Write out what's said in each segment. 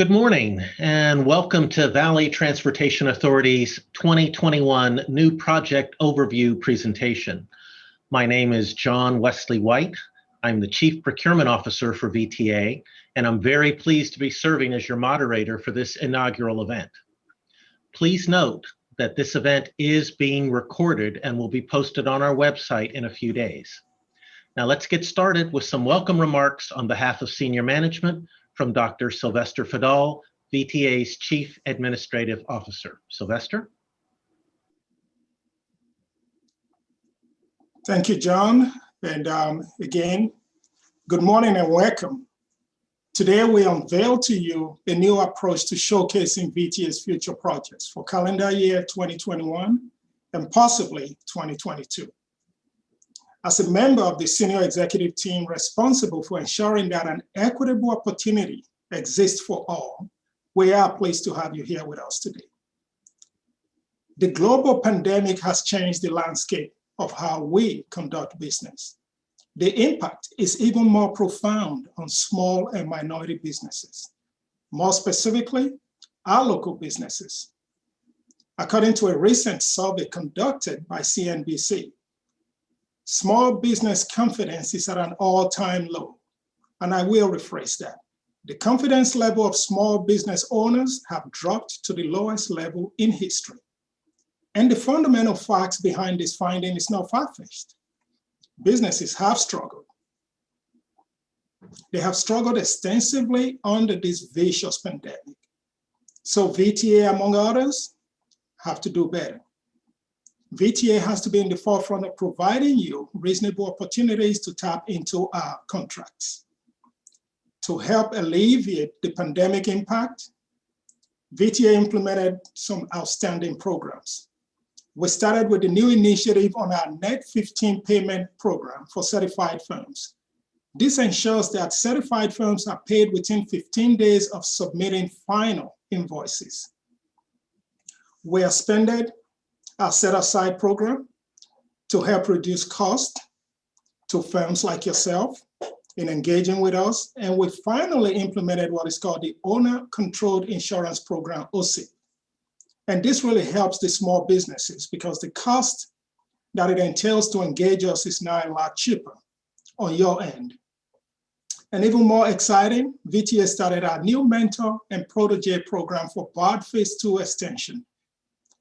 Good morning and welcome to Valley Transportation Authority's 2021 New Project Overview presentation. My name is John Wesley White. I'm the Chief Procurement Officer for VTA, and I'm very pleased to be serving as your moderator for this inaugural event. Please note that this event is being recorded and will be posted on our website in a few days. Now let's get started with some welcome remarks on behalf of senior management from Dr. Sylvester Fadal, VTA's Chief Administrative Officer. Sylvester? Thank you, John. And again, good morning and welcome. Today we unveil to you a new approach to showcasing VTA's future projects for calendar year 2021 and possibly 2022. As a member of the senior executive team responsible for ensuring that an equitable opportunity exists for all, we are pleased to have you here with us today. The global pandemic has changed the landscape of how we conduct business. The impact is even more profound on small and minority businesses, more specifically, our local businesses. According to a recent survey conducted by CNBC, small business confidence is at an all-time low, and I will rephrase that. The confidence level of small business owners have dropped to the lowest level in history. And the fundamental facts behind this finding is not far-fetched. Businesses have struggled. They have struggled extensively under this vicious pandemic. So VTA, among others, have to do better. VTA has to be in the forefront of providing you reasonable opportunities to tap into our contracts. To help alleviate the pandemic impact, VTA implemented some outstanding programs. We started with the new initiative on our Net 15 payment program for certified firms. This ensures that certified firms are paid within 15 days of submitting final invoices. We expanded our set-aside program to help reduce cost to firms like yourself in engaging with us. And we finally implemented what is called the Owner-Controlled Insurance Program, OCIP. And this really helps the small businesses because the cost that it entails to engage us is now a lot cheaper on your end. And even more exciting, VTA started our new mentor and protege program for BARD Phase 2 extension.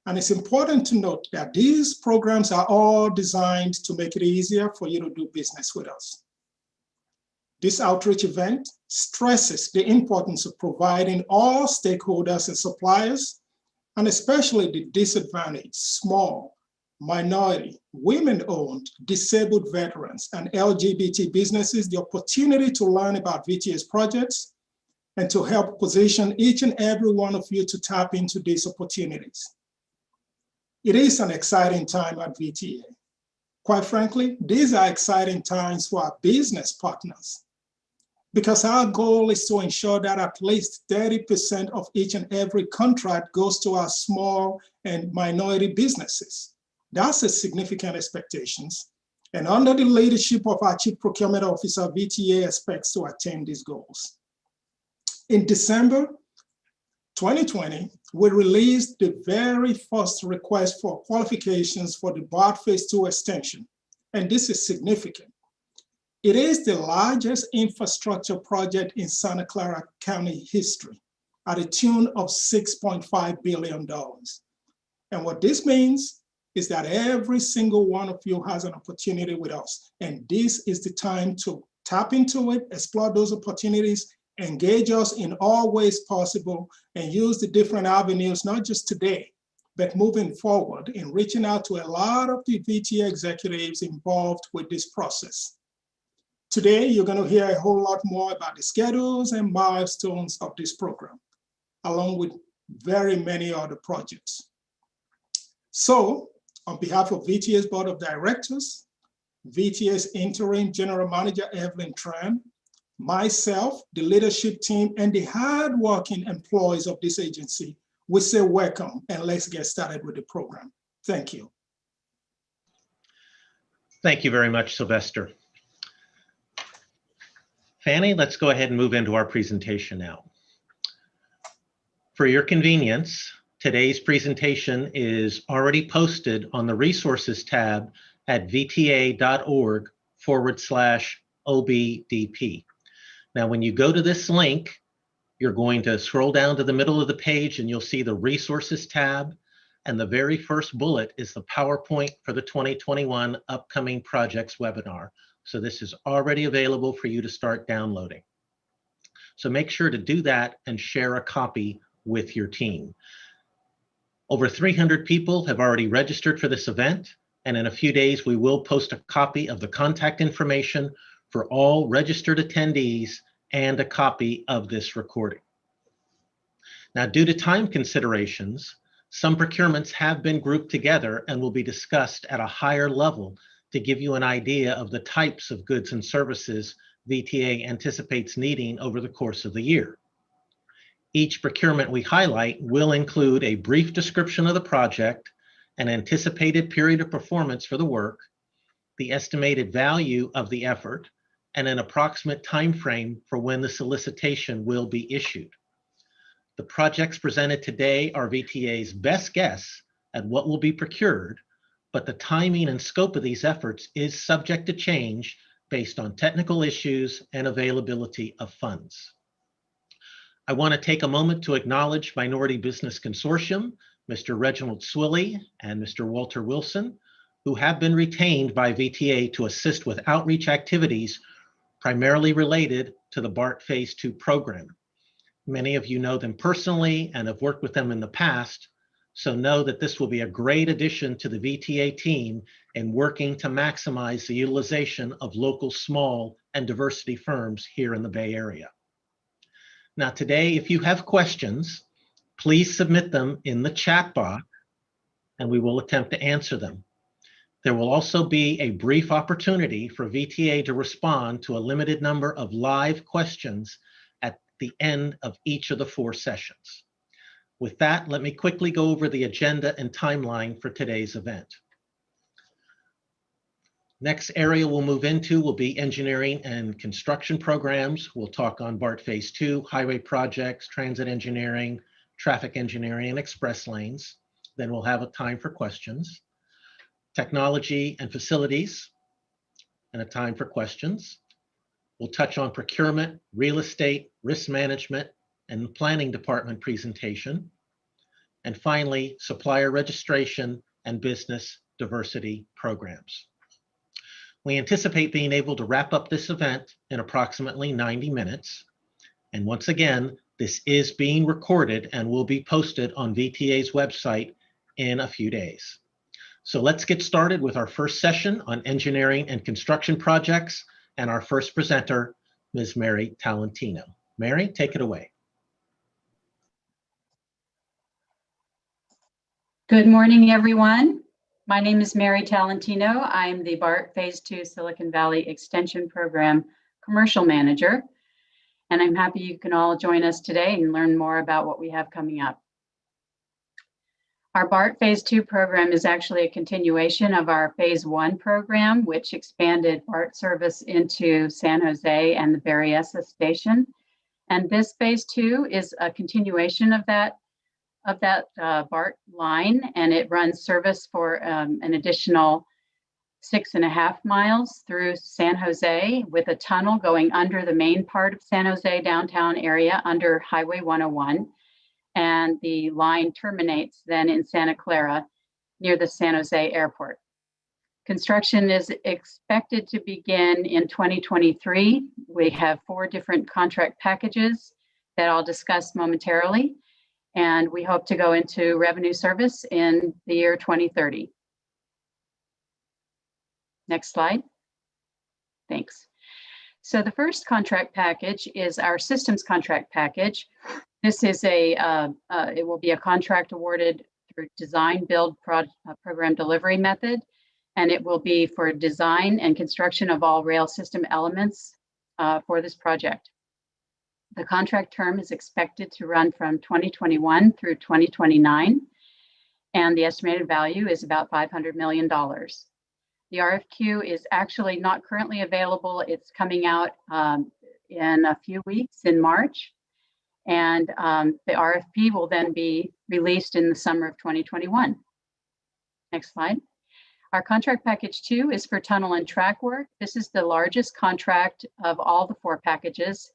And it's important to note that these programs are all designed to make it easier for you to do business with us. This outreach event stresses the importance of providing all stakeholders and suppliers, and especially the disadvantaged, small, minority, women-owned, disabled veterans, and LGBT businesses the opportunity to learn about VTA's projects and to help position each and every one of you to tap into these opportunities. It is an exciting time at VTA. Quite frankly, these are exciting times for our business partners because our goal is to ensure that at least 30% of each and every contract goes to our small and minority businesses. That's a significant expectation. And under the leadership of our Chief Procurement Officer, VTA expects to attain these goals. In December 2020, we released the very first request for qualifications for the BARD Phase 2 extension, and this is significant. It is the largest infrastructure project in Santa Clara County history at a tune of $6.5 billion. And what this means is that every single one of you has an opportunity with us, and this is the time to tap into it, explore those opportunities, engage us in all ways possible, and use the different avenues, not just today, but moving forward in reaching out to a lot of the VTA executives involved with this process. Today, you're going to hear a whole lot more about the schedules and milestones of this program, along with very many other projects. So, on behalf of VTA's Board of Directors, VTA's Interim General Manager, Evelyn Tran, myself, the leadership team, and the hardworking employees of this agency, we say welcome and let's get started with the program. Thank you. Thank you very much, Sylvester. Fanny, let's go ahead and move into our presentation now. For your convenience, today's presentation is already posted on the Resources tab at vta.org/OBDP. Now, when you go to this link, you're going to scroll down to the middle of the page and you'll see the Resources tab. And the very first bullet is the PowerPoint for the 2021 Upcoming Projects webinar. So this is already available for you to start downloading. So make sure to do that and share a copy with your team. Over 300 people have already registered for this event, and in a few days we will post a copy of the contact information for all registered attendees and a copy of this recording. Now, due to time considerations, some procurements have been grouped together and will be discussed at a higher level to give you an idea of the types of goods and services VTA anticipates needing over the course of the year. Each procurement we highlight will include a brief description of the project, an anticipated period of performance for the work, the estimated value of the effort, and an approximate time frame for when the solicitation will be issued. The projects presented today are VTA's best guess at what will be procured, but the timing and scope of these efforts is subject to change based on technical issues and availability of funds. I want to take a moment to acknowledge Minority Business Consortium, Mr. Reginald Swilley and Mr. Walter Wilson, who have been retained by VTA to assist with outreach activities primarily related to the BART Phase 2 program. Many of you know them personally and have worked with them in the past, so know that this will be a great addition to the VTA team in working to maximize the utilization of local small and diversity firms here in the Bay Area. Now today, if you have questions, please submit them in the chat box and we will attempt to answer them. There will also be a brief opportunity for VTA to respond to a limited number of live questions at the end of each of the 4 sessions. With that, let me quickly go over the agenda and timeline for today's event. Next area we'll move into will be engineering and construction programs. We'll talk on BART Phase 2, highway projects, transit engineering, traffic engineering, and express lanes. Then we'll have a time for questions. Technology and facilities, and a time for questions. We'll touch on procurement, real estate, risk management, and the planning department presentation. And finally, supplier registration and business diversity programs. We anticipate being able to wrap up this event in approximately 90 minutes. And once again, this is being recorded and will be posted on VTA's website in a few days. So let's get started with our first session on engineering and construction projects, and our first presenter, Ms. Mary Talentino. Mary, take it away. Good morning, everyone. My name is Mary Talentino. I'm the BART Phase 2 Silicon Valley Extension Program Commercial Manager, and I'm happy you can all join us today and learn more about what we have coming up. Our BART Phase 2 program is actually a continuation of our Phase 1 program, which expanded BART service into San Jose and the Berryessa station. And this Phase 2 is a continuation of that BART line, and it runs service for an additional 6.5 miles through San Jose with a tunnel going under the main part of San Jose downtown area under Highway 101. And the line terminates then in Santa Clara near the San Jose airport. Construction is expected to begin in 2023. We have 4 different contract packages that I'll discuss momentarily, and we hope to go into revenue service in the year 2030. Next slide. Thanks. So the first contract package is our systems contract package. This is it will be a contract awarded through design build program delivery method, and it will be for design and construction of all rail system elements for this project. The contract term is expected to run from 2021 through 2029, and the estimated value is about $500 million. The RFQ is actually not currently available. It's coming out in a few weeks in March. And the RFP will then be released in the summer of 2021. Next slide. Our contract package 2 is for tunnel and track work. This is the largest contract of all the 4 packages,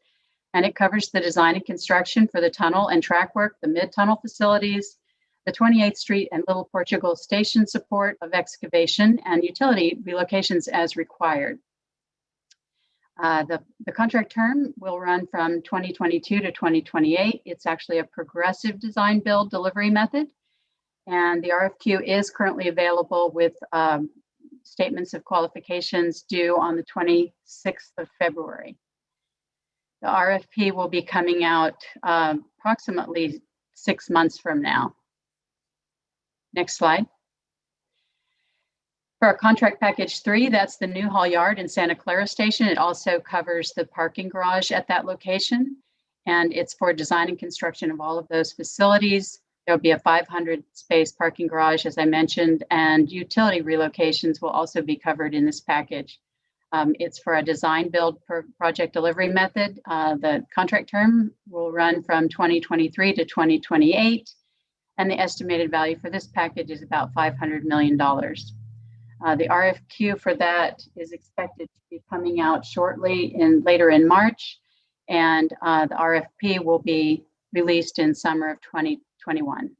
and it covers the design and construction for the tunnel and track work, the mid-tunnel facilities, the 28th Street and Little Portugal station support of excavation, and utility relocations as required. The contract term will run from 2022 to 2028. It's actually a progressive design build delivery method. And the RFQ is currently available with statements of qualifications due on the 26th of February. The RFP will be coming out approximately 6 months from now. Next slide. For our contract package 3, that's the new Hall Yard and Santa Clara Station. It also covers the parking garage at that location, and it's for design and construction of all of those facilities. There'll be a 500 space parking garage, as I mentioned, and utility relocations will also be covered in this package. It's for a design build project delivery method. The contract term will run from 2023 to 2028, and the estimated value for this package is about $500 million. The RFQ for that is expected to be coming out shortly later in March, and the RFP will be released in summer of 2021.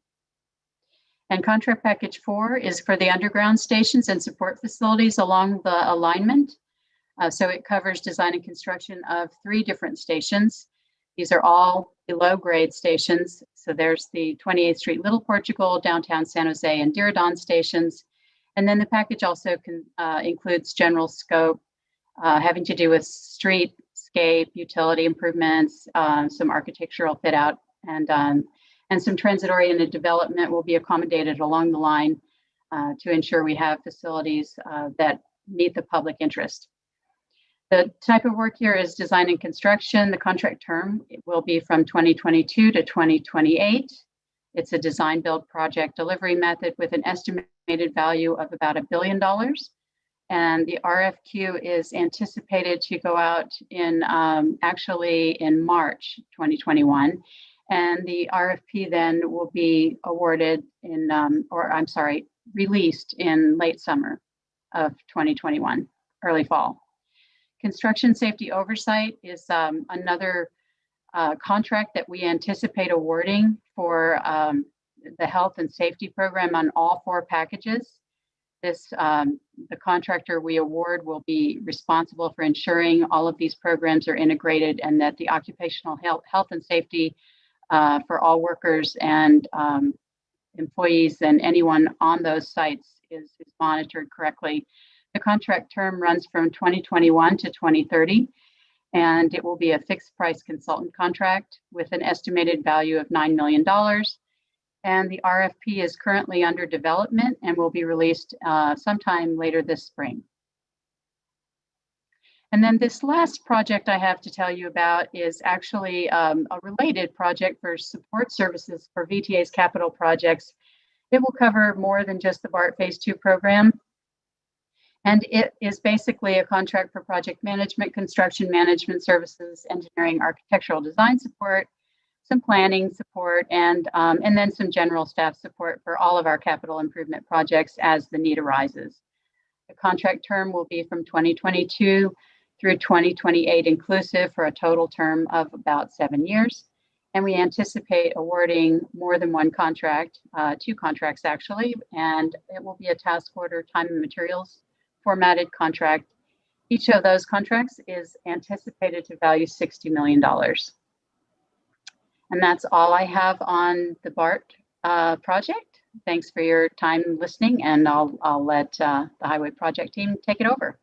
And contract package 4 is for the underground stations and support facilities along the alignment. So it covers design and construction of 3 different stations. These are all below grade stations. So there's the 28th Street Little Portugal, downtown San Jose, and Diridon stations. And then the package also includes general scope having to do with streetscape, utility improvements, some architectural fit out, and some transit-oriented development will be accommodated along the line to ensure we have facilities that meet the public interest. The type of work here is design and construction. The contract term will be from 2022 to 2028. It's a design build project delivery method with an estimated value of about $1 billion. And the RFQ is anticipated to go out in actually in March 2021. And the RFP then will be awarded in, released in late summer of 2021, early fall. Construction safety oversight is another contract that we anticipate awarding for the health and safety program on all 4 packages. This, the contractor we award will be responsible for ensuring all of these programs are integrated and that the occupational health and safety for all workers and employees and anyone on those sites is monitored correctly. The contract term runs from 2021 to 2030, and it will be a fixed price consultant contract with an estimated value of $9 million. And the RFP is currently under development and will be released sometime later this spring. And then this last project I have to tell you about is actually a related project for support services for VTA's capital projects. It will cover more than just the BART Phase 2 program. And it is basically a contract for project management, construction management services, engineering, architectural design support, some planning support, and then some general staff support for all of our capital improvement projects as the need arises. The contract term will be from 2022 through 2028 inclusive for a total term of about 7 years. And we anticipate awarding more than one contract, 2 contracts actually, and it will be a task order time and materials formatted contract. Each of those contracts is anticipated to value $60 million. And that's all I have on the BART project. Thanks for your time listening, and I'll let the highway project team take it over.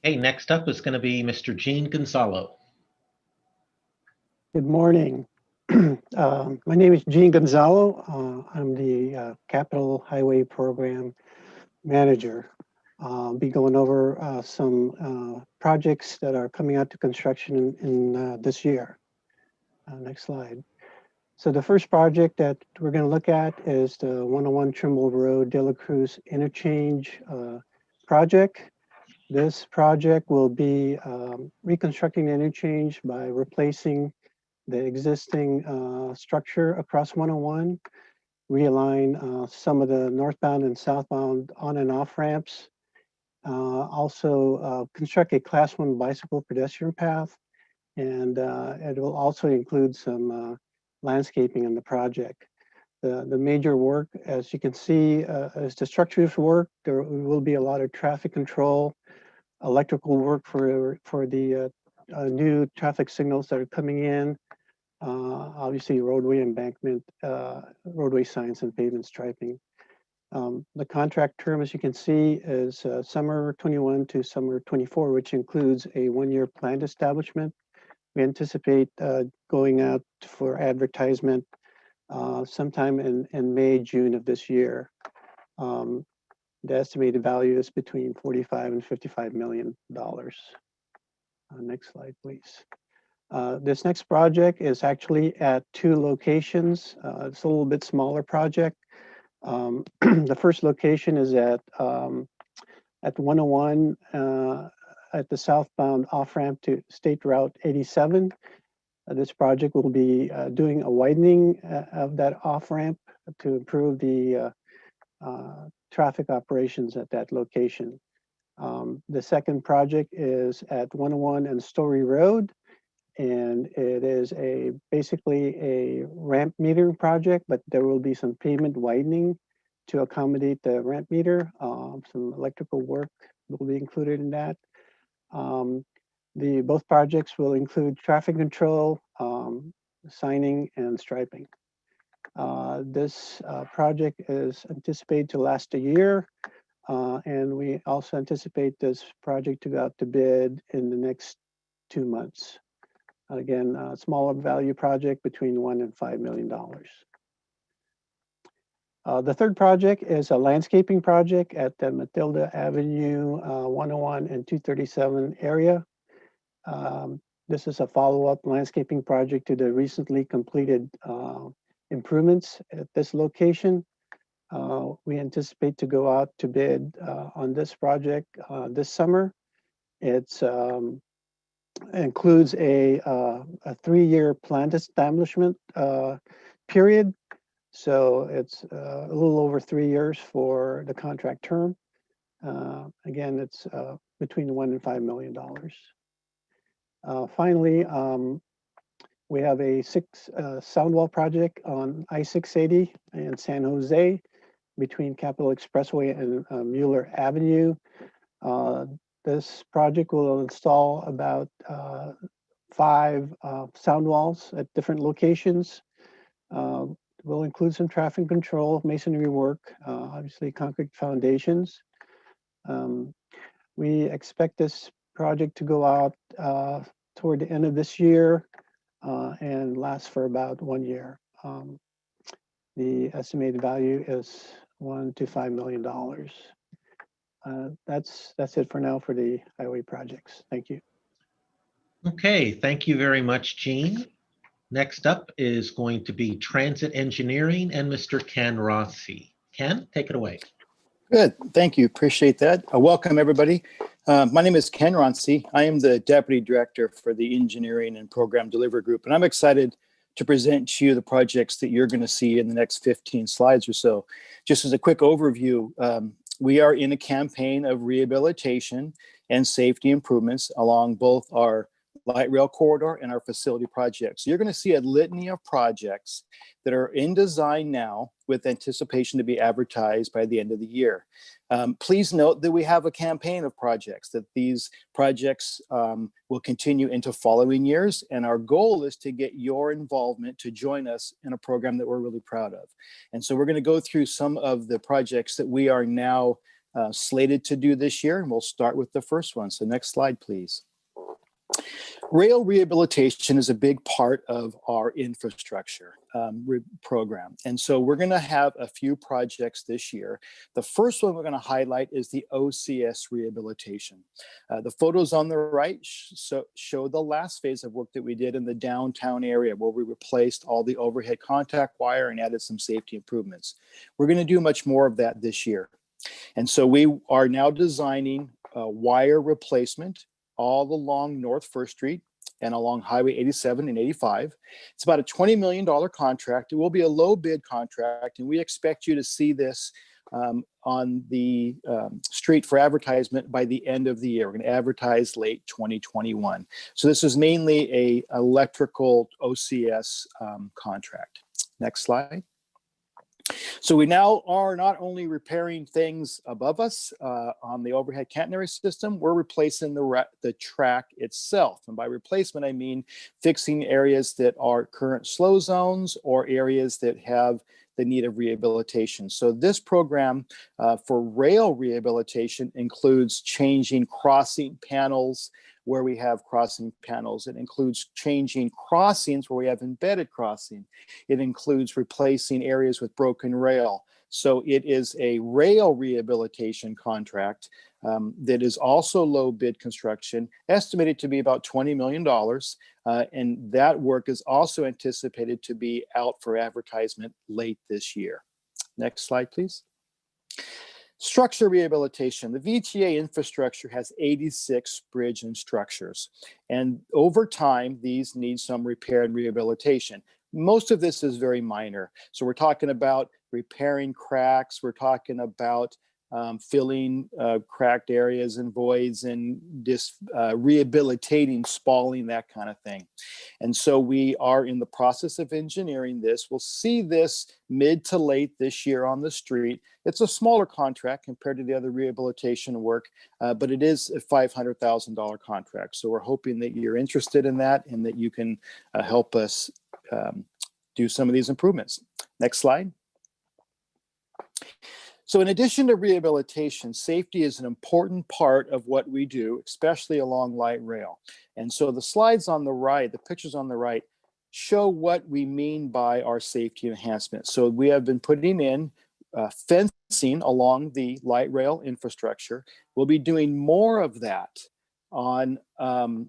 Hey, next up is going to be Mr. Gene Gonzalo. Good morning. My name is Gene Gonzalo. I'm the Capital Highway Program Manager. I'll be going over some projects that are coming out to construction in this year. Next slide. So the first project that we're going to look at is the 101 Trimble Road De La Cruz Interchange project. This project will be reconstructing the interchange by replacing the existing structure across 101, realign some of the northbound and southbound on and off ramps, also construct a Class 1 bicycle pedestrian path, and it will also include some landscaping in the project. The major work, as you can see, is the structures work. There will be a lot of traffic control, electrical work for the new traffic signals that are coming in, obviously roadway embankment, roadway signs and pavement striping. The contract term, as you can see, is summer 21 to summer 24, which includes a 1-year planned establishment. We anticipate going out for advertisement sometime in May, June of this year. The estimated value is between $45 and $55 million. Next slide, please. This next project is actually at 2 locations. It's a little bit smaller project. The first location is at 101 at the southbound off-ramp to State Route 87. This project will be doing a widening of that off-ramp to improve the traffic operations at that location. The second project is at 101 and Story Road, and it is basically a ramp metering project, but there will be some pavement widening to accommodate the ramp meter. Some electrical work will be included in that. Both projects will include traffic control, signing, and striping. This project is anticipated to last a year, and we also anticipate this project to go out to bid in the next 2 months. Again, a smaller value project between $1 and $5 million. The third project is a landscaping project at the Matilda Avenue 101 and 237 area. This is a follow-up landscaping project to the recently completed improvements at this location. We anticipate to go out to bid on this project this summer. It's includes a 3-year planned establishment period. So it's a little over 3 years for the contract term. Again, it's between $1 and $5 million. Finally, we have a sound wall project on I-680 in San Jose between Capitol Expressway and Mueller Avenue. This project will install about 5 sound walls at different locations. Will include some traffic control, masonry work, obviously concrete foundations. We expect this project to go out toward the end of this year and last for about 1 year. The estimated value is $1 to $5 million. That's it for now for the highway projects. Thank you. Okay, thank you very much, Gene. Next up is going to be Transit Engineering and Mr. Ken Rossi. Ken, take it away. Good, thank you, appreciate that. Welcome everybody. My name is Ken Rossi. I am the Deputy Director for the Engineering and Program Delivery Group, and I'm excited to present to you the projects that you're going to see in the next 15 slides or so. Just as a quick overview, we are in a campaign of rehabilitation and safety improvements along both our light rail corridor and our facility projects. So you're going to see a litany of projects that are in design now with anticipation to be advertised by the end of the year. Please note that we have a campaign of projects, that these projects will continue into following years. And our goal is to get your involvement to join us in a program that we're really proud of. And so we're going to go through some of the projects that we are now slated to do this year. And we'll start with the first one. So next slide, please. Rail rehabilitation is a big part of our infrastructure program. And so we're going to have a few projects this year. The first one we're going to highlight is the OCS rehabilitation. The photos on the right show the last phase of work that we did in the downtown area, where we replaced all the overhead contact wire and added some safety improvements. We're going to do much more of that this year. And so we are now designing wire replacement all along North First Street and along Highway 87 and 85. It's about a $20 million contract. It will be a low bid contract, and we expect you to see this on the street for advertisement by the end of the year. We're going to advertise late 2021. So this is mainly a electrical OCS contract. Next slide. So we now are not only repairing things above us on the overhead catenary system, we're replacing the track itself. And by replacement, I mean fixing areas that are current slow zones or areas that have the need of rehabilitation. So this program for rail rehabilitation includes changing crossing panels where we have crossing panels. It includes changing crossings where we have embedded crossing. It includes replacing areas with broken rail. So it is a rail rehabilitation contract that is also low bid construction, estimated to be about $20 million. And that work is also anticipated to be out for advertisement late this year. Next slide, please. Structure rehabilitation. The VTA infrastructure has 86 bridge and structures. And over time, these need some repair and rehabilitation. Most of this is very minor. So we're talking about repairing cracks. We're talking about filling cracked areas and voids and rehabilitating spalling, that kind of thing. And so we are in the process of engineering this. We'll see this mid to late this year on the street. It's a smaller contract compared to the other rehabilitation work, but it is a $500,000 contract. So we're hoping that you're interested in that and that you can help us do some of these improvements. Next slide. So in addition to rehabilitation, safety is an important part of what we do, especially along light rail. And so the slides on the right, the pictures on the right, show what we mean by our safety enhancement. So we have been putting in fencing along the light rail infrastructure. We'll be doing more of that on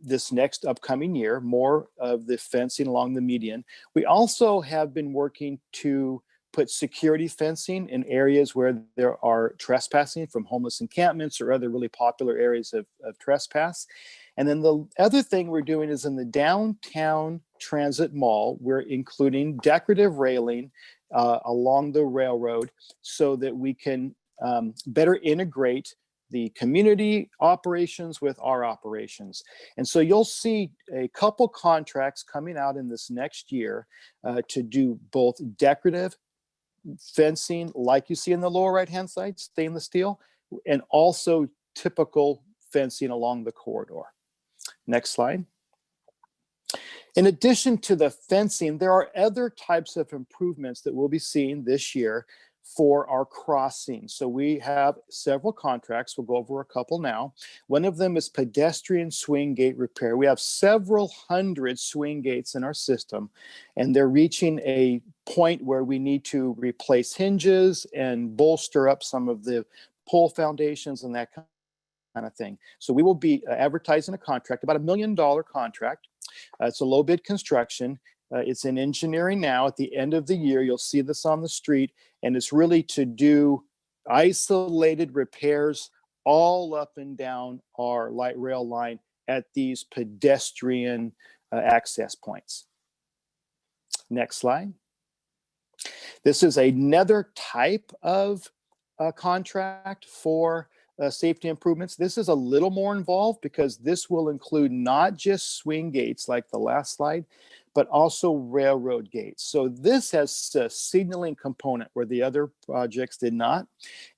this next upcoming year, more of the fencing along the median. We also have been working to put security fencing in areas where there are trespassing from homeless encampments or other really popular areas of trespass. And then the other thing we're doing is in the downtown transit mall, we're including decorative railing along the railroad so that we can better integrate the community operations with our operations. And so you'll see a couple contracts coming out in this next year to do both decorative fencing like you see in the lower right hand side, stainless steel, and also typical fencing along the corridor. Next slide. In addition to the fencing, there are other types of improvements that we'll be seeing this year for our crossings. So we have several contracts. We'll go over a couple now. One of them is pedestrian swing gate repair. We have several hundred swing gates in our system, and they're reaching a point where we need to replace hinges and bolster up some of the pole foundations and that kind of thing. So we will be advertising a contract, about $1 million contract. It's a low bid construction. It's in engineering now. At the end of the year, you'll see this on the street, and it's really to do isolated repairs all up and down our light rail line at these pedestrian access points. Next slide. This is another type of contract for safety improvements. This is a little more involved because this will include not just swing gates like the last slide, but also railroad gates. So this has a signaling component where the other projects did not.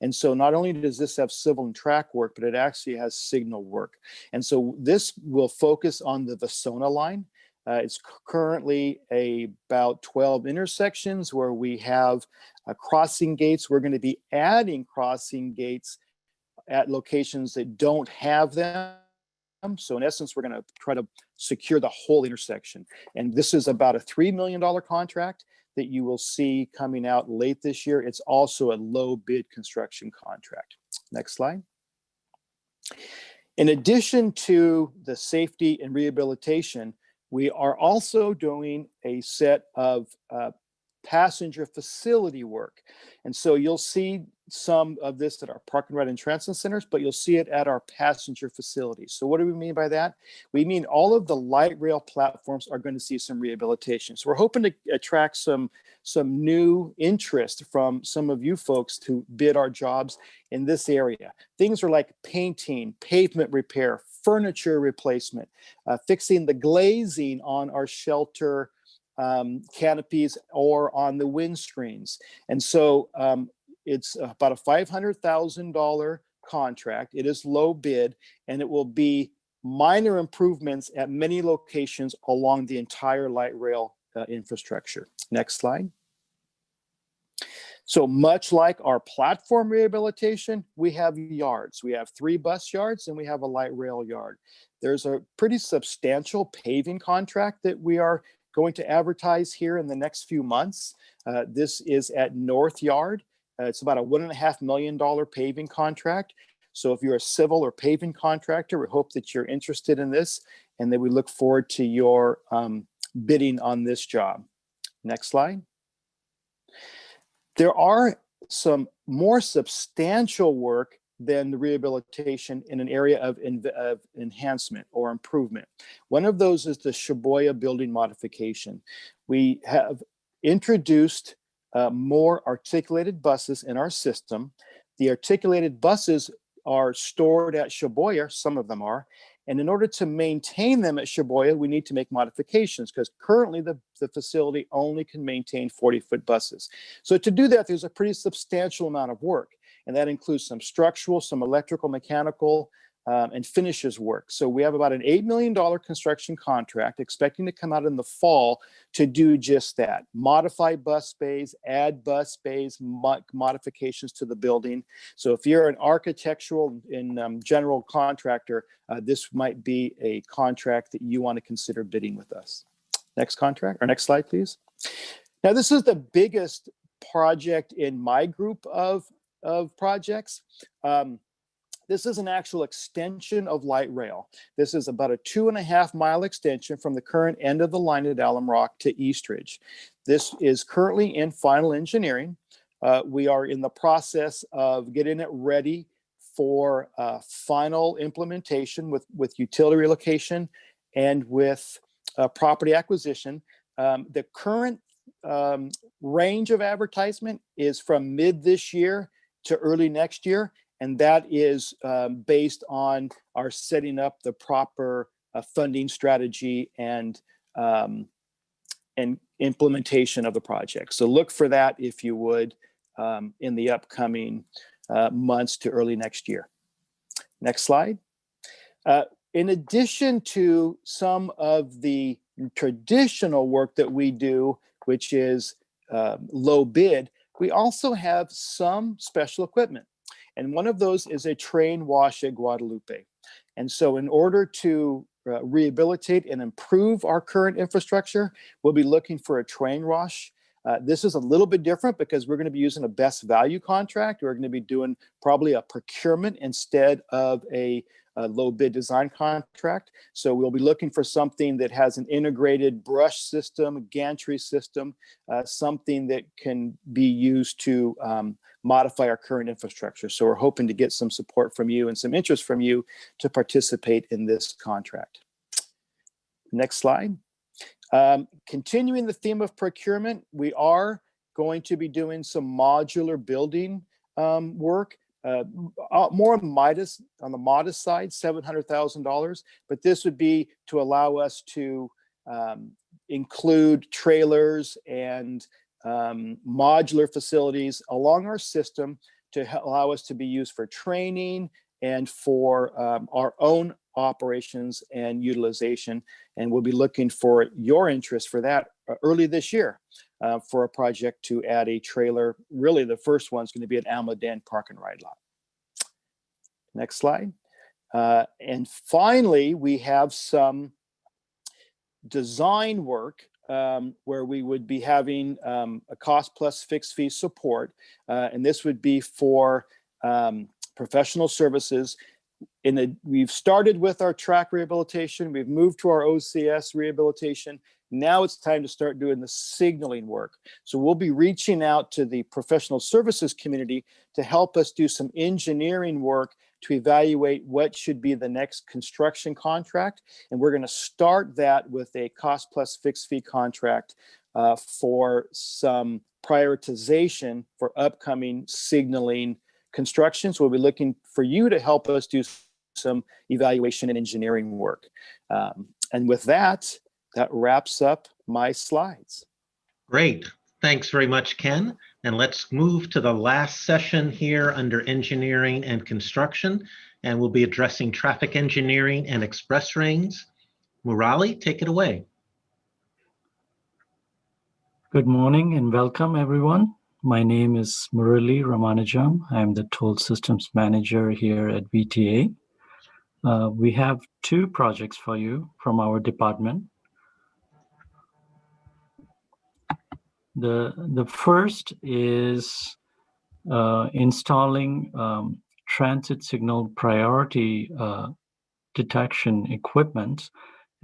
And so not only does this have civil and track work, but it actually has signal work. And so this will focus on the Vasona line. It's currently about 12 intersections where we have crossing gates. We're going to be adding crossing gates at locations that don't have them. So in essence, we're going to try to secure the whole intersection. And this is about a $3 million contract that you will see coming out late this year. It's also a low bid construction contract. Next slide. In addition to the safety and rehabilitation, we are also doing a set of passenger facility work. And so you'll see some of this at our park and ride and transit centers, but you'll see it at our passenger facilities. So what do we mean by that? We mean all of the light rail platforms are going to see some rehabilitation. So we're hoping to attract some new interest from some of you folks to bid our jobs in this area. Things are like painting, pavement repair, furniture replacement, fixing the glazing on our shelter canopies or on the windscreens. And so it's about a $500,000 contract. It is low bid, and it will be minor improvements at many locations along the entire light rail infrastructure. Next slide. So much like our platform rehabilitation, we have yards. We have 3 bus yards and we have a light rail yard. There's a pretty substantial paving contract that we are going to advertise here in the next few months. This is at North Yard. It's about a $1.5 million paving contract. So if you're a civil or paving contractor, we hope that you're interested in this and that we look forward to your bidding on this job. Next slide. There are some more substantial work than the rehabilitation in an area of enhancement or improvement. One of those is the Shibuya building modification. We have introduced more articulated buses in our system. The articulated buses are stored at Shibuya, some of them are, and in order to maintain them at Shibuya, we need to make modifications because currently the facility only can maintain 40-foot buses. So to do that, there's a pretty substantial amount of work, and that includes some structural, some electrical, mechanical, and finishes work. So we have about an $8 million construction contract expecting to come out in the fall to do just that. Modify bus bays, add bus bays, modifications to the building. So if you're an architectural and general contractor, this might be a contract that you want to consider bidding with us. Next contract, or next slide, please. Now, this is the biggest project in my group of projects. This is an actual extension of light rail. This is about a 2.5-mile extension from the current end of the line at Alum Rock to Eastridge. This is currently in final engineering. We are in the process of getting it ready for final implementation with utility relocation and with property acquisition. The current range of advertisement is from mid this year to early next year. And that is based on our setting up the proper funding strategy and implementation of the project. So look for that, if you would, in the upcoming months to early next year. Next slide. In addition to some of the traditional work that we do, which is low bid, we also have some special equipment. And one of those is a train wash at Guadalupe. And so in order to rehabilitate and improve our current infrastructure, we'll be looking for a train wash. This is a little bit different because we're going to be using a best value contract. We're going to be doing probably a procurement instead of a low bid design contract. So we'll be looking for something that has an integrated brush system, a gantry system, something that can be used to modify our current infrastructure. So we're hoping to get some support from you and some interest from you to participate in this contract. Next slide. Continuing the theme of procurement, we are going to be doing some modular building work. More on the modest side, $700,000, but this would be to allow us to include trailers and modular facilities along our system to allow us to be used for training and for our own operations and utilization. And we'll be looking for your interest for that early this year for a project to add a trailer. Really, the first one's going to be at Almaden Park and Ride Lot. Next slide. And finally, we have some design work where we would be having a cost plus fixed fee support. And this would be for professional services. we've started with our track rehabilitation. We've moved to our OCS rehabilitation. Now it's time to start doing the signaling work. So we'll be reaching out to the professional services community to help us do some engineering work to evaluate what should be the next construction contract. And we're going to start that with a cost plus fixed fee contract for some prioritization for upcoming signaling construction. So we'll be looking for you to help us do some evaluation and engineering work. And with that, that wraps up my slides. Great. Thanks very much, Ken. And let's move to the last session here under engineering and construction. And we'll be addressing traffic engineering and express lanes. Murali, take it away. Good morning and welcome, everyone. My name is Murali Ramanujam. I'm the Toll Systems Manager here at VTA. We have two projects for you from our department. The first is installing transit signal priority detection equipment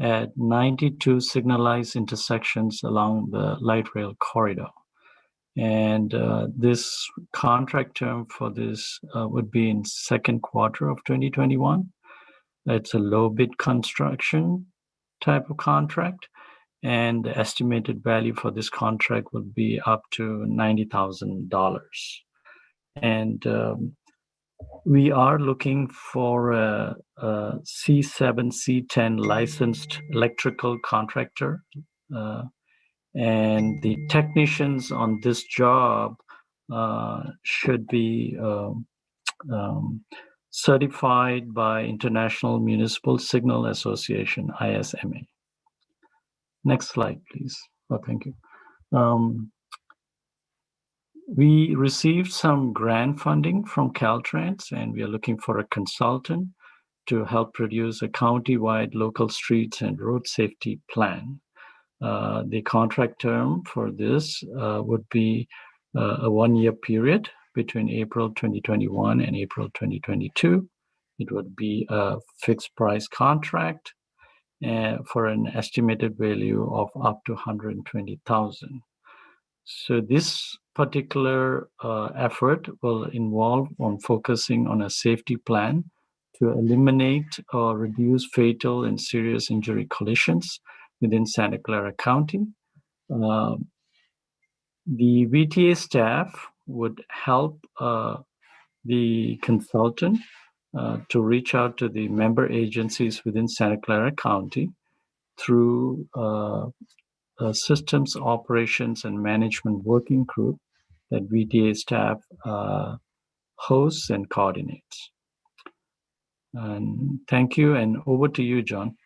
at 92 signalized intersections along the light rail corridor. And this contract term for this would be in second quarter of 2021. It's a low bid construction type of contract. And the estimated value for this contract would be up to $90,000. And we are looking for a C7, C10 licensed electrical contractor. And the technicians on this job should be certified by International Municipal Signal Association, ISMA. Next slide, please. Oh, thank you. We received some grant funding from Caltrans, and we are looking for a consultant to help produce a county-wide local streets and road safety plan. The contract term for this would be a one-year period between April 2021 and April 2022. It would be a fixed price contract for an estimated value of up to $120,000. So this particular effort will involve on focusing on a safety plan to eliminate or reduce fatal and serious injury collisions within Santa Clara County. The VTA staff would help the consultant to reach out to the member agencies within Santa Clara County through a systems operations and management working group that VTA staff hosts and coordinates. And thank you, and over to you, John.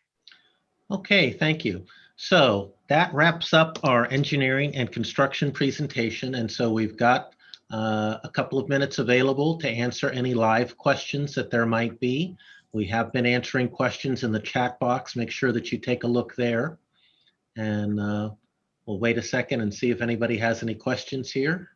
Okay, thank you. So that wraps up our engineering and construction presentation. And so we've got a couple of minutes available to answer any live questions that there might be. We have been answering questions in the chat box. Make sure that you take a look there. And we'll wait a second and see if anybody has any questions here.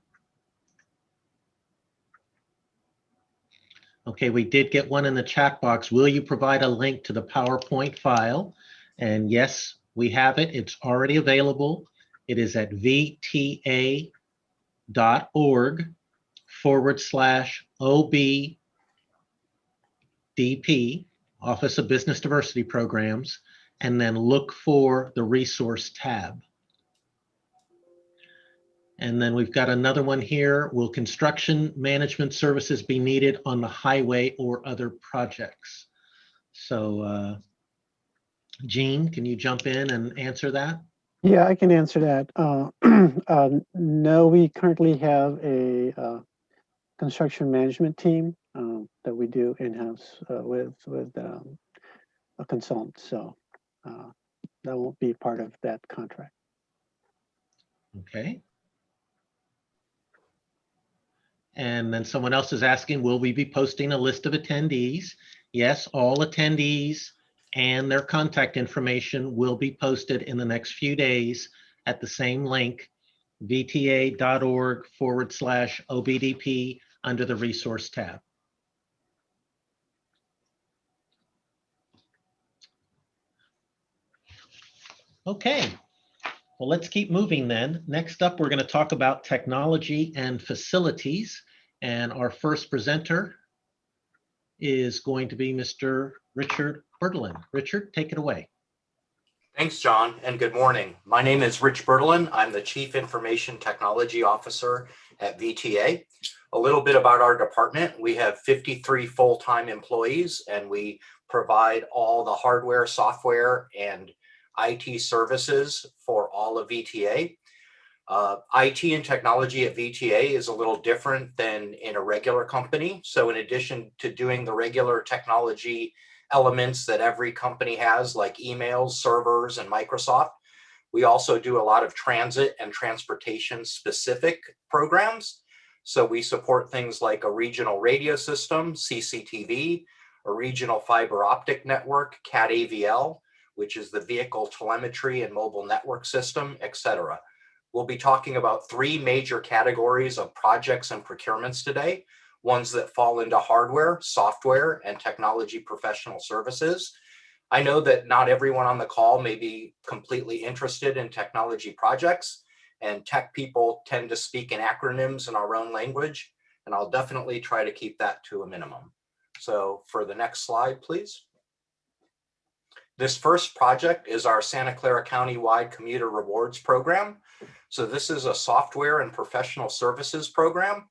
Okay, we did get one in the chat box. Will you provide a link to the PowerPoint file? And yes, we have it. It's already available. It is at VTA.org/OBDP, Office of Business Diversity Programs, and then look for the resource tab. And then we've got another one here. Will construction management services be needed on the highway or other projects? So Gene, can you jump in and answer that? Yeah, I can answer that. No, we currently have a construction management team that we do in-house with a consultant. So that won't be part of that contract. Okay. And then someone else is asking, will we be posting a list of attendees? Yes, all attendees and their contact information will be posted in the next few days at the same link, VTA.org/OBDP under the resource tab. Okay, well, let's keep moving then. Next up, we're going to talk about technology and facilities. And our first presenter is going to be Mr. Richard Bertolin. Richard, take it away. Thanks, John, and good morning. My name is Rich Bertolin. I'm the Chief Information Technology Officer at VTA. A little bit about our department. We have 53 full-time employees, and we provide all the hardware, software, and IT services for all of VTA. IT and technology at VTA is a little different than in a regular company. So in addition to doing the regular technology elements that every company has, like emails, servers, and Microsoft, we also do a lot of transit and transportation specific programs. So we support things like a regional radio system, CCTV, a regional fiber optic network, CAT-AVL, which is the vehicle telemetry and mobile network system, etc. We'll be talking about three major categories of projects and procurements today, ones that fall into hardware, software, and technology professional services. I know that not everyone on the call may be completely interested in technology projects, and tech people tend to speak in acronyms in our own language, and I'll definitely try to keep that to a minimum. So for the next slide, please. This first project is our Santa Clara County-wide commuter rewards program. So this is a software and professional services program.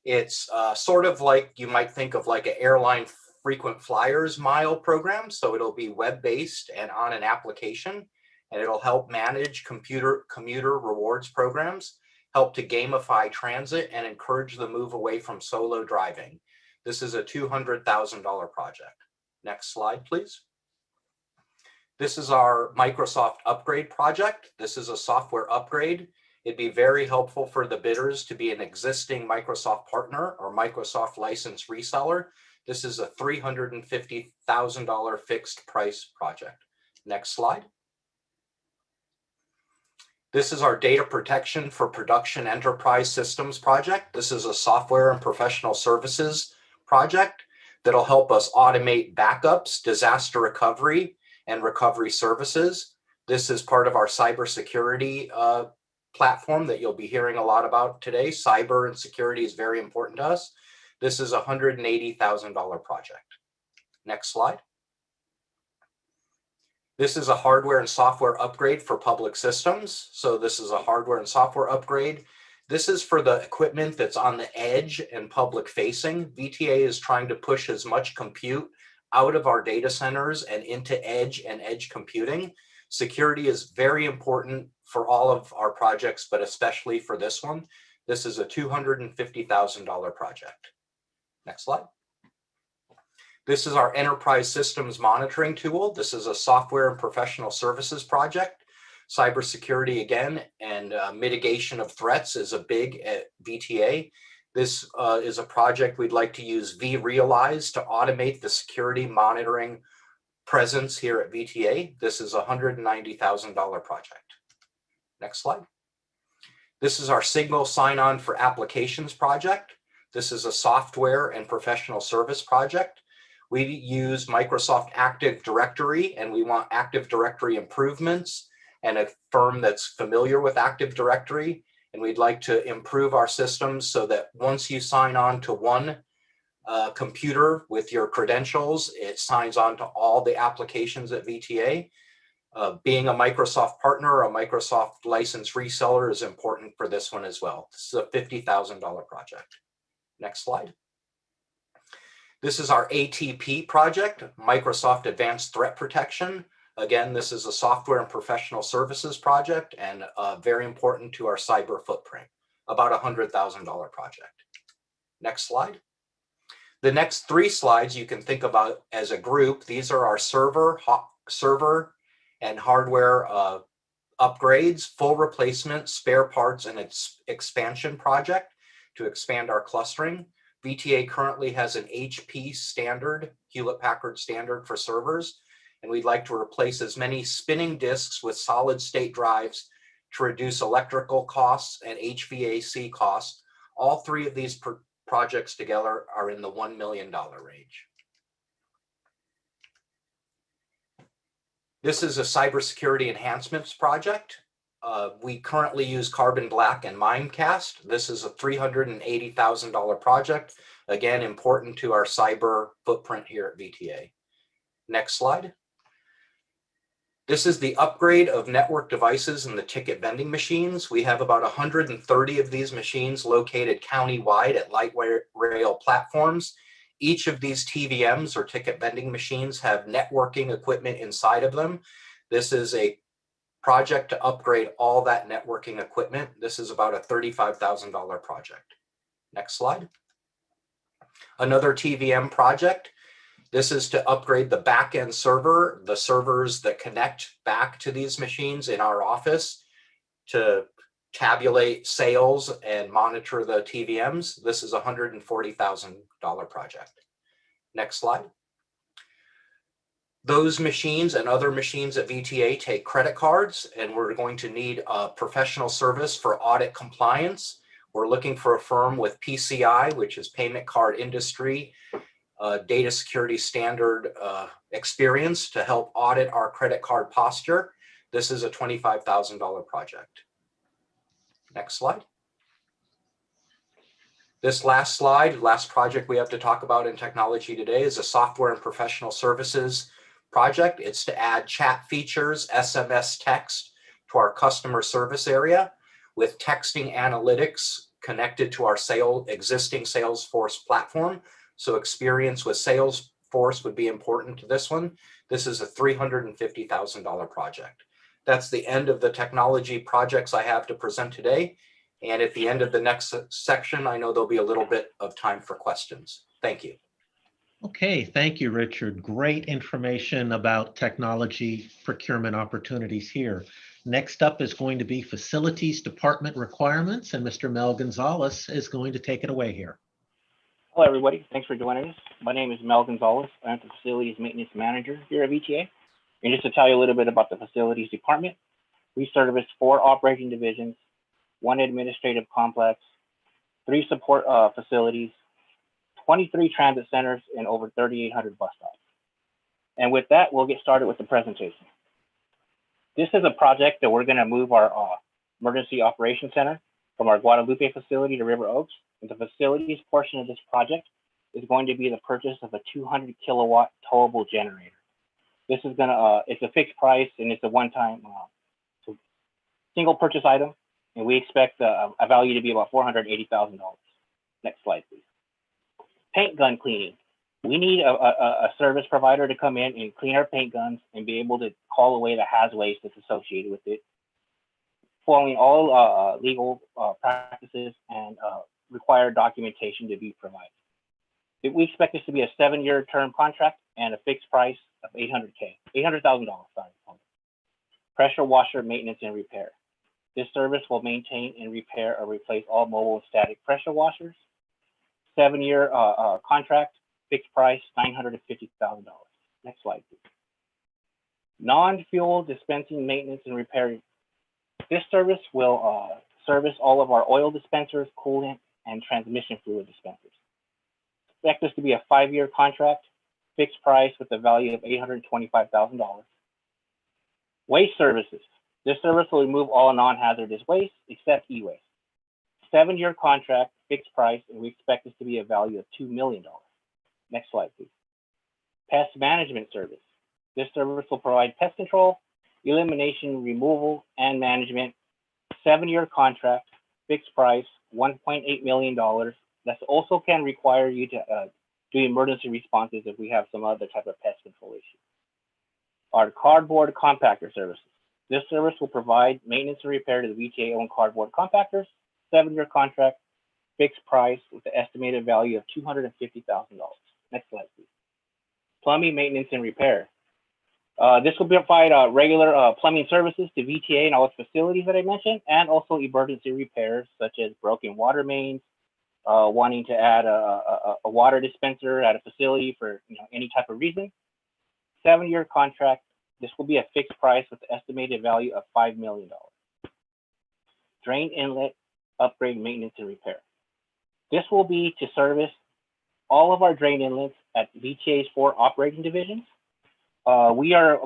It's sort of like you might think of like an airline frequent flyers mile program. So it'll be web-based and on an application, and it'll help manage commuter rewards programs, help to gamify transit, and encourage the move away from solo driving. This is a $200,000 project. Next slide, please. This is our Microsoft upgrade project. This is a software upgrade. It'd be very helpful for the bidders to be an existing Microsoft partner or Microsoft licensed reseller. This is a $350,000 fixed price project. Next slide. This is our data protection for production enterprise systems project. This is a software and professional services project that'll help us automate backups, disaster recovery, and recovery services. This is part of our cybersecurity platform that you'll be hearing a lot about today. Cyber and security is very important to us. This is a $180,000 project. Next slide. This is a hardware and software upgrade for public systems. So this is a hardware and software upgrade. This is for the equipment that's on the edge and public facing. VTA is trying to push as much compute out of our data centers and into edge and edge computing. Security is very important for all of our projects, but especially for this one. This is a $250,000 project. Next slide. This is our enterprise systems monitoring tool. This is a software and professional services project. Cybersecurity again, and mitigation of threats is a big at VTA. This is a project we'd like to use vRealize to automate the security monitoring presence here at VTA. This is a $190,000 project. Next slide. This is our Signal sign-on for applications project. This is a software and professional service project. We use Microsoft Active Directory, and we want Active Directory improvements and a firm that's familiar with Active Directory. And we'd like to improve our systems so that once you sign on to one computer with your credentials, it signs on to all the applications at VTA. Being a Microsoft partner or a Microsoft licensed reseller is important for this one as well. This is a $50,000 project. Next slide. This is our ATP project, Microsoft Advanced Threat Protection. Again, this is a software and professional services project and very important to our cyber footprint, about a $100,000 project. Next slide. The next three slides you can think about as a group. These are our server and hardware upgrades, full replacement, spare parts, and its expansion project to expand our clustering. VTA currently has an HP standard, Hewlett-Packard standard for servers, and we'd like to replace as many spinning disks with solid state drives to reduce electrical costs and HVAC costs. All three of these projects together are in the $1 million range. This is a cybersecurity enhancements project. We currently use Carbon Black and Mimecast. This is a $380,000 project. Again, important to our cyber footprint here at VTA. Next slide. This is the upgrade of network devices in the ticket vending machines. We have about 130 of these machines located countywide at light rail platforms. Each of these TVMs or ticket vending machines have networking equipment inside of them. This is a project to upgrade all that networking equipment. This is about a $35,000 project. Next slide. Another TVM project. This is to upgrade the back-end server, the servers that connect back to these machines in our office to tabulate sales and monitor the TVMs. This is a $140,000 project. Next slide. Those machines and other machines at VTA take credit cards, and we're going to need a professional service for audit compliance. We're looking for a firm with PCI, which is Payment Card Industry, data security standard experience to help audit our credit card posture. This is a $25,000 project. Next slide. This last slide, last project we have to talk about in technology today is a software and professional services project. It's to add chat features, SMS text to our customer service area with texting analytics connected to our existing Salesforce platform. So experience with Salesforce would be important to this one. This is a $350,000 project. That's the end of the technology projects I have to present today. And at the end of the next section, I know there'll be a little bit of time for questions. Thank you. Okay, thank you, Richard. Great information about technology procurement opportunities here. Next up is going to be Facilities Department requirements, and Mr. Mel Gonzalez is going to take it away here. Hello, everybody. Thanks for joining us. My name is Mel Gonzalez. I'm the Facilities Maintenance Manager here at VTA. And just to tell you a little bit about the Facilities Department, we service 4 operating divisions, 1 administrative complex, 3 support facilities, 23 transit centers, and over 3,800 bus stops. And with that, we'll get started with the presentation. This is a project that we're going to move our emergency operations center from our Guadalupe facility to River Oaks. And the facilities portion of this project is going to be the purchase of a 200 kilowatt towable generator. This is going to, it's a fixed price and it's a one-time single purchase item. And we expect a value to be about $480,000. Next slide, please. Paint gun cleaning. We need a service provider to come in and clean our paint guns and be able to haul away the haz waste that's associated with it, following all legal practices and required documentation to be provided. We expect this to be a 7-year term contract and a fixed price of $800,000. Sorry. Pressure washer maintenance and repair. This service will maintain and repair or replace all mobile and static pressure washers. 7-year contract, fixed price, $950,000. Next slide, please. Non-fuel dispensing maintenance and repair. This service will service all of our oil dispensers, coolant, and transmission fluid dispensers. Expect this to be a 5-year contract, fixed price with a value of $825,000. Waste services. This service will remove all non-hazardous waste except e-waste. 7-year contract, fixed price, and we expect this to be a value of $2 million. Next slide, please. Pest management service. This service will provide pest control, elimination, removal, and management. 7-year contract, fixed price, $1.8 million. That also can require you to do emergency responses if we have some other type of pest control issue. Our cardboard compactor services. This service will provide maintenance and repair to the VTA-owned cardboard compactors. 7-year contract, fixed price with the estimated value of $250,000. Next slide, please. Plumbing maintenance and repair. This will provide regular plumbing services to VTA and all its facilities that I mentioned, and also emergency repairs such as broken water mains, wanting to add a water dispenser at a facility for any type of reason. 7-year contract. This will be a fixed price with the estimated value of $5 million. Drain inlet upgrade maintenance and repair. This will be to service all of our drain inlets at VTA's 4 operating divisions. We are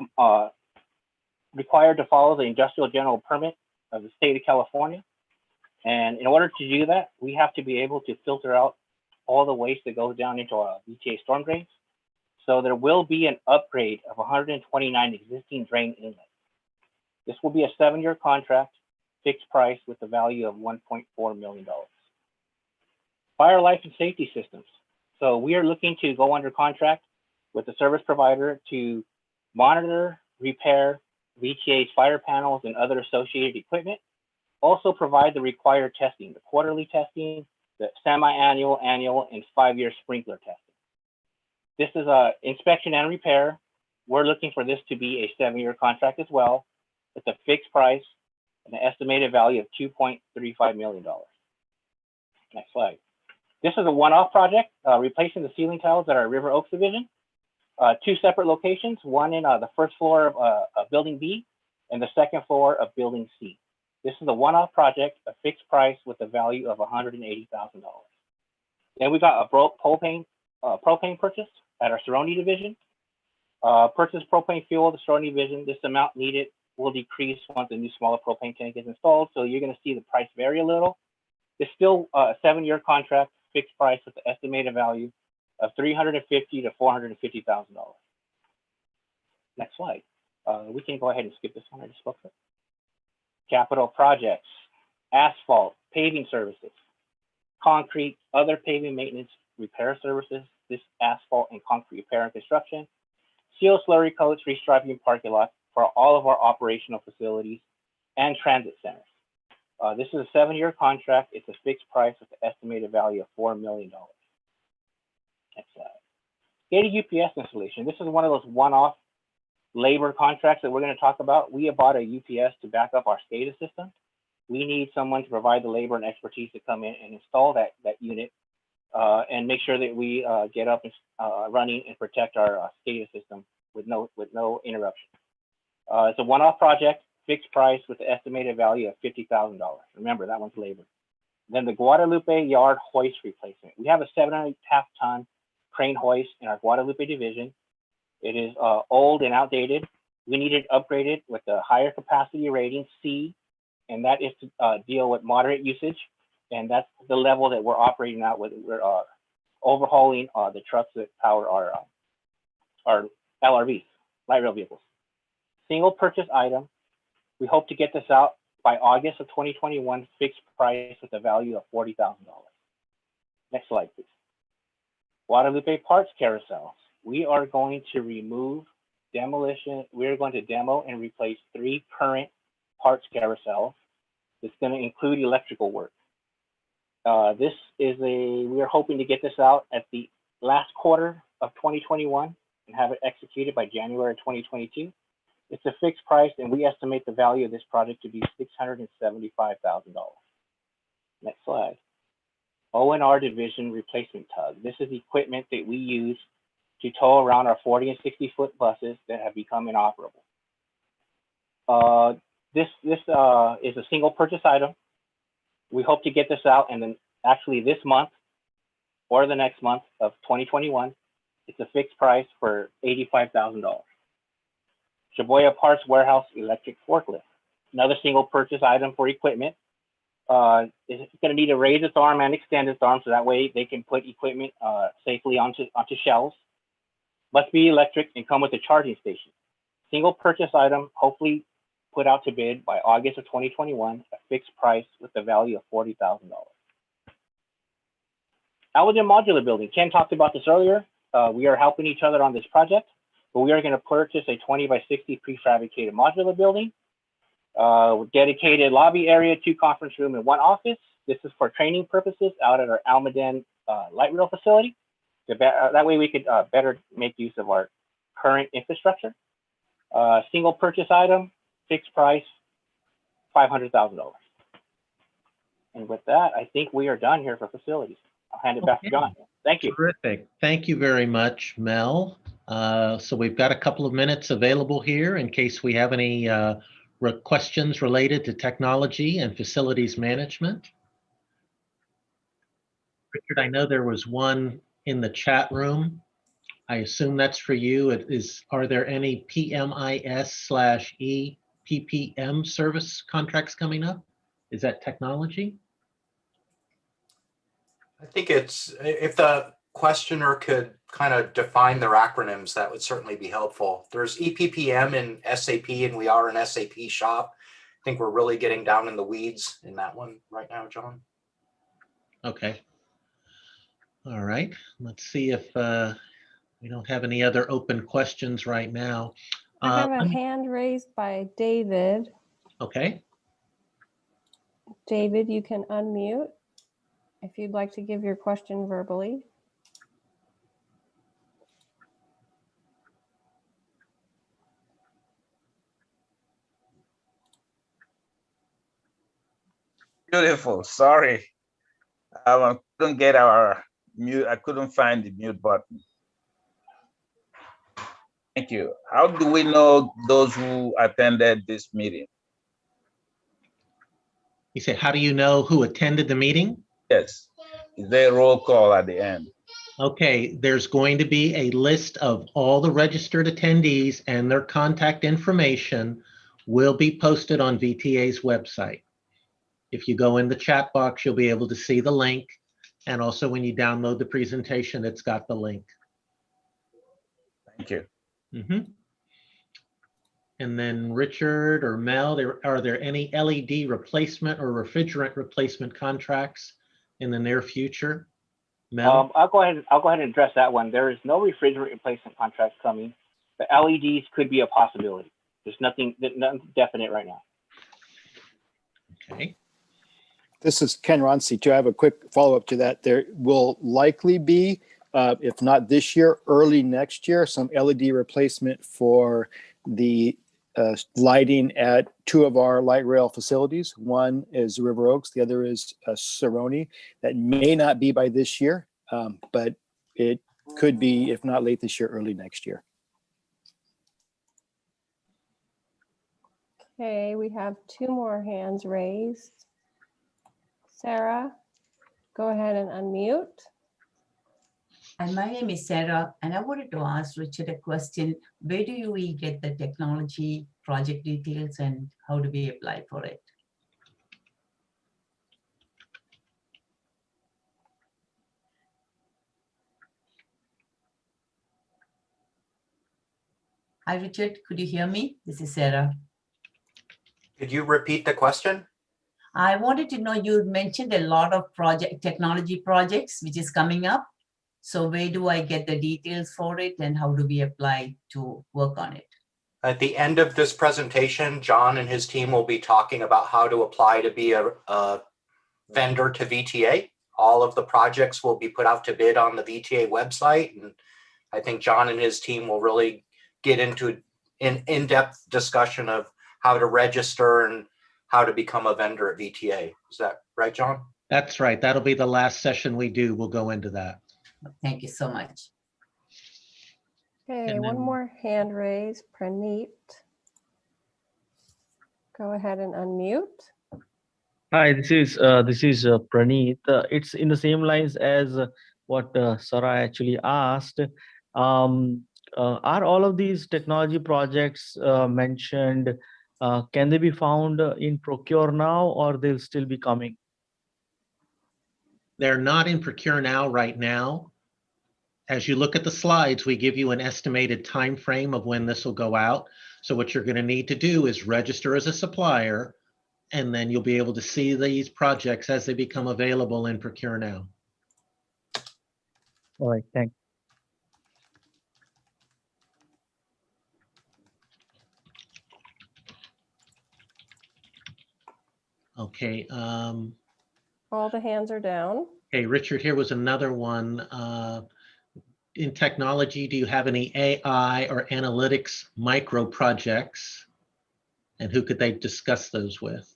required to follow the industrial general permit of the state of California. And in order to do that, we have to be able to filter out all the waste that goes down into our VTA storm drains. So there will be an upgrade of 129 existing drain inlets. This will be a 7-year contract, fixed price with a value of $1.4 million. Fire life and safety systems. So we are looking to go under contract with the service provider to monitor, repair VTA's fire panels and other associated equipment. Also provide the required testing, the quarterly testing, the semi-annual, annual, and 5-year sprinkler testing. This is a inspection and repair. We're looking for this to be a 7-year contract as well, with a fixed price and an estimated value of $2.35 million. Next slide. This is a one-off project, replacing the ceiling tiles at our River Oaks division. 2 separate locations, one in the first floor of Building B and the second floor of Building C. This is a one-off project, a fixed price with a value of $180,000. Then we got a propane purchase at our Cerrone division. Purchase propane fuel at the Cerrone division. This amount needed will decrease once the new smaller propane tank is installed. So you're going to see the price vary a little. It's still a 7-year contract, fixed price with the estimated value of $350,000 to $450,000. Next slide. We can go ahead and skip this one. I just spoke for it. Capital projects, asphalt, paving services, concrete, other paving maintenance, repair services, this asphalt and concrete repair and construction, seal slurry coats, restriping parking lots for all of our operational facilities and transit centers. This is a 7-year contract. It's a fixed price with an estimated value of $4 million. Next slide. Gated UPS installation. This is one of those one-off labor contracts that we're going to talk about. We have bought a UPS to back up our SCADA system. We need someone to provide the labor and expertise to come in and install that unit and make sure that we get up and running and protect our SCADA system with no interruption. It's a one-off project, fixed price with the estimated value of $50,000. Remember, that one's labor. Then the Guadalupe yard hoist replacement. We have a 7.5-ton crane hoist in our Guadalupe division. It is old and outdated. We need it upgraded with a higher capacity rating, C, and that is to deal with moderate usage. And that's the level that we're operating at with. We're overhauling the trucks that power our LRVs, light rail vehicles. Single purchase item. We hope to get this out by August of 2021, fixed price with a value of $40,000. Next slide, please. Guadalupe parts carousels. We are going to remove demolition. We're going to demo and replace 3 current parts carousels. It's going to include electrical work. We are hoping to get this out at the last quarter of 2021 and have it executed by January 2022. It's a fixed price, and we estimate the value of this project to be $675,000. Next slide. O&R division replacement tug. This is equipment that we use to tow around our 40 and 60-foot buses that have become inoperable. This is a single purchase item. We hope to get this out, and then actually this month or the next month of 2021. It's a fixed price for $85,000. Shibuya Parts Warehouse electric forklift. Another single purchase item for equipment. It's going to need to raise its arm and extend its arm so that way they can put equipment safely onto shelves. Must be electric and come with a charging station. Single purchase item, hopefully put out to bid by August of 2021, a fixed price with a value of $40,000. Almaden Modular Building. Ken talked about this earlier. We are helping each other on this project, but we are going to purchase a 20 by 60 prefabricated modular building. With dedicated lobby area, 2 conference room, and 1 office. This is for training purposes out at our Almaden light rail facility. That way we could better make use of our current infrastructure. Single purchase item, fixed price, $500,000. And with that, I think we are done here for facilities. I'll hand it back to John. Thank you. Terrific. Thank you very much, Mel. So we've got a couple of minutes available here in case we have any questions related to technology and facilities management. Richard, I know there was one in the chat room. I assume that's for you. Are there any PMIS/E PPM service contracts coming up? Is that technology? I think it's, if the questioner could kind of define their acronyms, that would certainly be helpful. There's EPPM and SAP, and we are an SAP shop. I think we're really getting down in the weeds in that one right now, John. Okay. All right. Let's see if we don't have any other open questions right now. I have a hand raised by David. Okay. David, you can unmute if you'd like to give your question verbally. Beautiful. Sorry, I couldn't get our mute. I couldn't find the mute button. Thank you. How do we know those who attended this meeting? You say, how do you know who attended the meeting? Yes. Is there a roll call at the end? Okay, there's going to be a list of all the registered attendees, and their contact information will be posted on VTA's website. If you go in the chat box, you'll be able to see the link. And also when you download the presentation, it's got the link. Thank you. And then Richard or Mel, are there any LED replacement or refrigerant replacement contracts in the near future? Mel? I'll go ahead and address that one. There is no refrigerant replacement contracts coming, but LEDs could be a possibility. There's nothing definite right now. Okay. This is Ken Ronci. To have a quick follow-up to that, there will likely be, if not this year, early next year, some LED replacement for the lighting at two of our light rail facilities. One is River Oaks, the other is Cerrone. That may not be by this year, but it could be, if not late this year, early next year. Okay, we have two more hands raised. Sarah, go ahead and unmute. And my name is Sarah, and I wanted to ask Richard a question. Where do we get the technology project details and how do we apply for it? Hi, Richard, could you hear me? This is Sarah. Could you repeat the question? I wanted to know, you mentioned a lot of technology projects, which is coming up. So where do I get the details for it and how do we apply to work on it? At the end of this presentation, John and his team will be talking about how to apply to be a vendor to VTA. All of the projects will be put out to bid on the VTA website. And I think John and his team will really get into an in-depth discussion of how to register and how to become a vendor at VTA. Is that right, John? That's right. That'll be the last session we do. We'll go into that. Thank you so much. Okay, one more hand raised, Praneet. Go ahead and unmute. Hi, this is Praneet. It's in the same lines as what Sarah actually asked. Are all of these technology projects mentioned? Can they be found in Procure Now, or they'll still be coming? They're not in Procure Now right now. As you look at the slides, we give you an estimated time frame of when this will go out. So what you're going to need to do is register as a supplier, and then you'll be able to see these projects as they become available in Procure Now. All right, thanks. Okay. All the hands are down. Okay, Richard, here was another one. In technology, do you have any AI or analytics micro projects? And who could they discuss those with?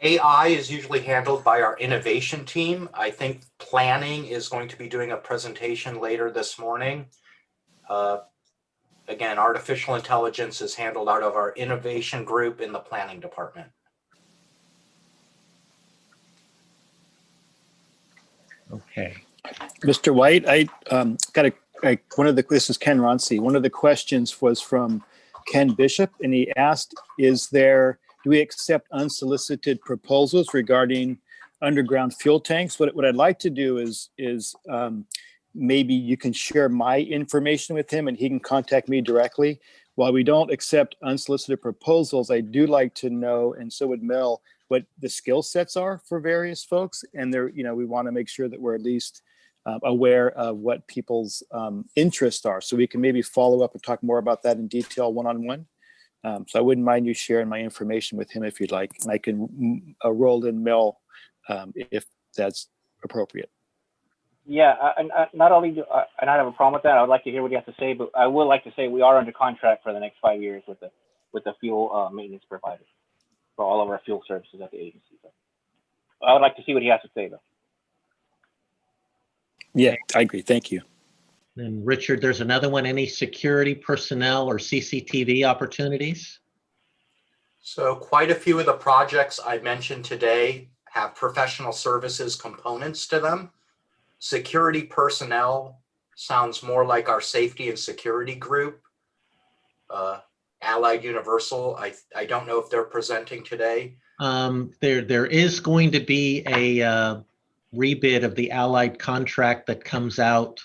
AI is usually handled by our innovation team. I think planning is going to be doing a presentation later this morning. Again, artificial intelligence is handled out of our innovation group in the planning department. Okay. Mr. White, I got this is Ken Ronci. One of the questions was from Ken Bishop, and he asked, do we accept unsolicited proposals regarding underground fuel tanks? What I'd like to do is maybe you can share my information with him and he can contact me directly. While we don't accept unsolicited proposals, I do like to know, and so would Mel, what the skill sets are for various folks. And we want to make sure that we're at least aware of what people's interests are. So we can maybe follow up and talk more about that in detail one-on-one. So I wouldn't mind you sharing my information with him if you'd like. And I can roll in Mel if that's appropriate. Yeah, not only do I not have a problem with that, I would like to hear what he has to say, but I would like to say we are under contract for the next 5 years with the fuel maintenance provider for all of our fuel services at the agency. So I would like to see what he has to say, though. Yeah, I agree. Thank you. And Richard, there's another one. Any security personnel or CCTV opportunities? So quite a few of the projects I mentioned today have professional services components to them. Security personnel sounds more like our safety and security group. Allied Universal, I don't know if they're presenting today. There is going to be a rebid of the Allied contract that comes out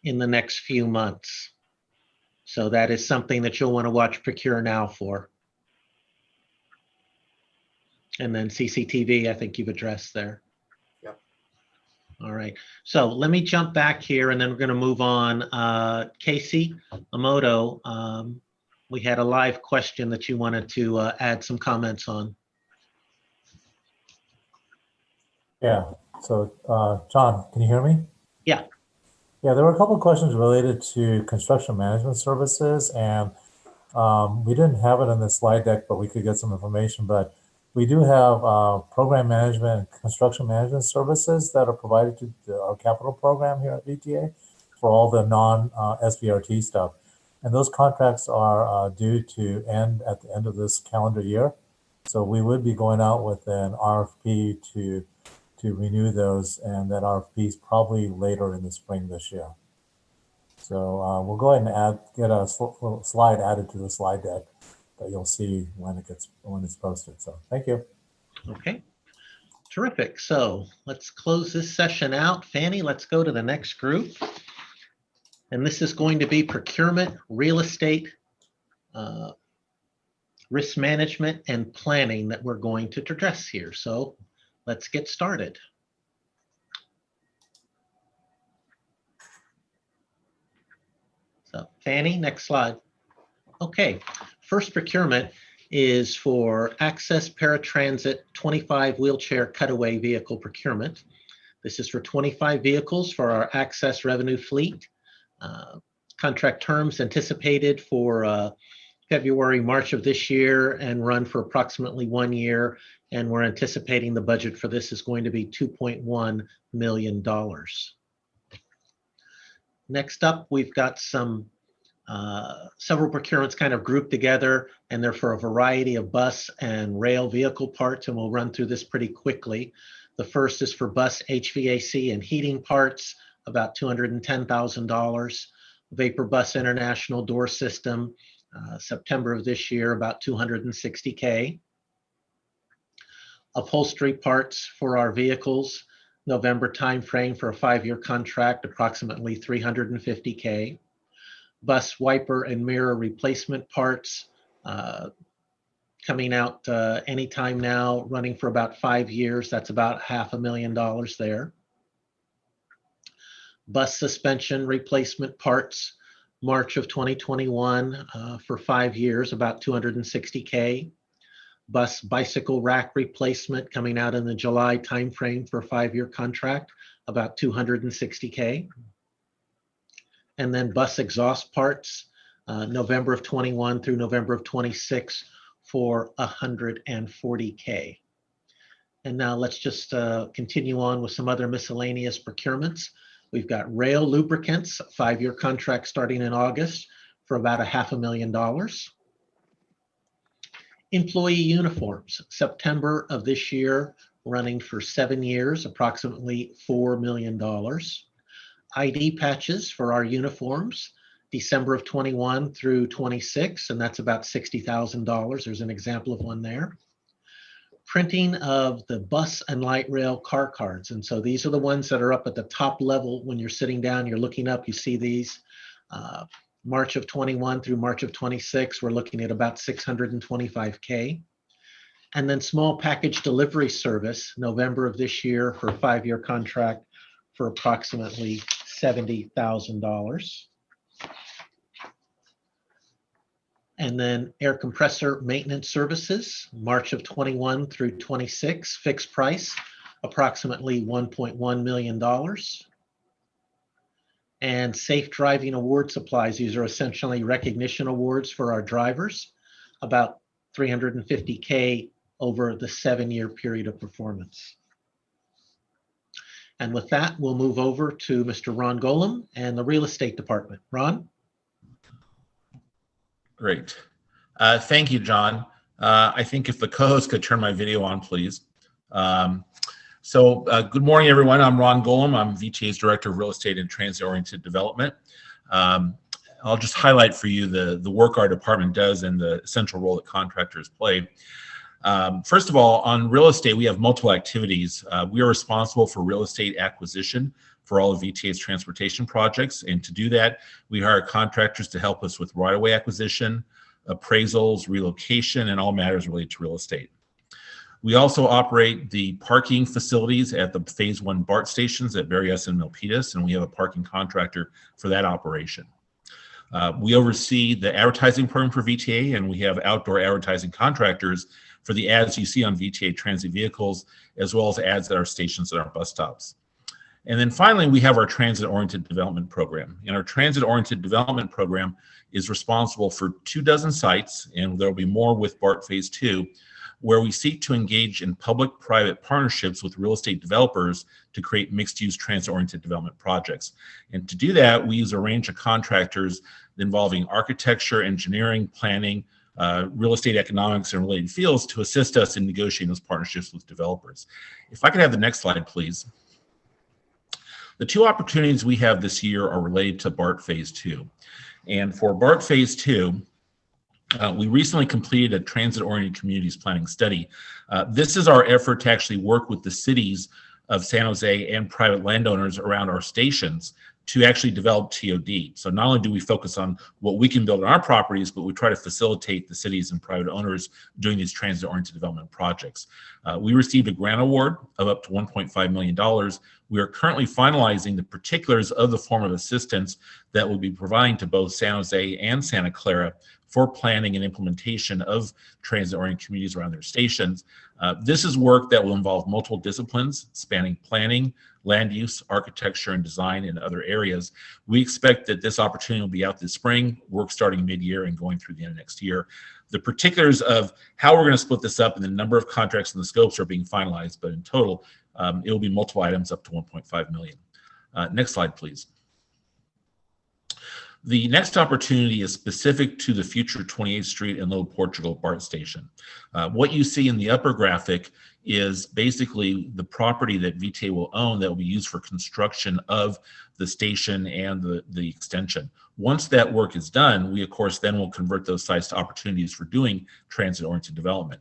in the next few months. So that is something that you'll want to watch Procure Now for. And then CCTV, I think you've addressed there. Yep. All right. So let me jump back here and then we're going to move on. Casey Amoto, we had a live question that you wanted to add some comments on. Yeah. So, John, can you hear me? Yeah. Yeah, there were a couple of questions related to construction management services, and we didn't have it in the slide deck, but we could get some information. But we do have program management and construction management services that are provided to our capital program here at VTA for all the non-SBRT stuff. And those contracts are due to end at the end of this calendar year. So we would be going out with an RFP to renew those, and that RFP is probably later in the spring this year. So we'll go ahead and get a little slide added to the slide deck that you'll see when it's posted. So thank you. Okay, terrific. So let's close this session out. Fanny, let's go to the next group. And this is going to be procurement, real estate, risk management, and planning that we're going to address here. So let's get started. So Fanny, next slide. Okay, first procurement is for access paratransit 25 wheelchair cutaway vehicle procurement. This is for 25 vehicles for our access revenue fleet. Contract terms anticipated for February, March of this year and run for approximately 1 year. And we're anticipating the budget for this is going to be $2.1 million. Next up, we've got some several procurements kind of grouped together, and they're for a variety of bus and rail vehicle parts, and we'll run through this pretty quickly. The first is for bus HVAC and heating parts, about $210,000. Vapor Bus International door system, September of this year, about $260K. Upholstery parts for our vehicles, November timeframe for a 5-year contract, approximately $350K. Bus wiper and mirror replacement parts, coming out anytime now, running for about 5 years. That's about $500,000 there. Bus suspension replacement parts, March of 2021 for 5 years, about $260K. Bus bicycle rack replacement coming out in the July timeframe for a 5-year contract, about $260K. And then bus exhaust parts, November of 21 through November of 26 for $140K. And now let's just continue on with some other miscellaneous procurements. We've got rail lubricants, 5-year contract starting in August for about $500,000. Employee uniforms, September of this year, running for 7 years, approximately $4 million. ID patches for our uniforms, December of 21 through 26, and that's about $60,000. There's an example of one there. Printing of the bus and light rail car cards. And so these are the ones that are up at the top level. When you're sitting down, you're looking up, you see these. March of 21 through March of 26, we're looking at about $625K. And then small package delivery service, November of this year for a 5-year contract for approximately $70,000. And then air compressor maintenance services, March of 21 through 26, fixed price, approximately $1.1 million. And safe driving award supplies, these are essentially recognition awards for our drivers, about $350K over the 7-year period of performance. And with that, we'll move over to Mr. Ron Golem and the real estate department. Ron? Great. Thank you, John. I think if the co-host could turn my video on, please. Good morning, everyone. I'm Ron Golem. I'm VTA's Director of Real Estate and Transit-Oriented Development. I'll just highlight for you the work our department does and the essential role that contractors play. First of all, on real estate, we have multiple activities. We are responsible for real estate acquisition for all of VTA's transportation projects. And to do that, we hire contractors to help us with right-of-way acquisition, appraisals, relocation, and all matters related to real estate. We also operate the parking facilities at the Phase 1 BART stations at Berryessa and Milpitas, and we have a parking contractor for that operation. We oversee the advertising program for VTA, and we have outdoor advertising contractors for the ads you see on VTA transit vehicles, as well as ads at our stations and our bus stops. And then finally, we have our transit-oriented development program. And our transit-oriented development program is responsible for 24 sites, and there will be more with BART Phase 2, where we seek to engage in public-private partnerships with real estate developers to create mixed-use transit-oriented development projects. And to do that, we use a range of contractors involving architecture, engineering, planning, real estate economics, and related fields to assist us in negotiating those partnerships with developers. If I could have the next slide, please. The 2 opportunities we have this year are related to BART Phase 2. And for BART Phase 2, we recently completed a transit-oriented communities planning study. This is our effort to actually work with the cities of San Jose and private landowners around our stations to actually develop TOD. So not only do we focus on what we can build on our properties, but we try to facilitate the cities and private owners doing these transit-oriented development projects. We received a grant award of up to $1.5 million. We are currently finalizing the particulars of the form of assistance that will be providing to both San Jose and Santa Clara for planning and implementation of transit-oriented communities around their stations. This is work that will involve multiple disciplines spanning planning, land use, architecture, and design in other areas. We expect that this opportunity will be out this spring, work starting mid-year and going through the end of next year. The particulars of how we're going to split this up and the number of contracts and the scopes are being finalized, but in total, it will be multiple items up to 1.5 million. Next slide, please. The next opportunity is specific to the future 28th Street and Little Portugal BART station. What you see in the upper graphic is basically the property that VTA will own that will be used for construction of the station and the extension. Once that work is done, we of course then will convert those sites to opportunities for doing transit-oriented development.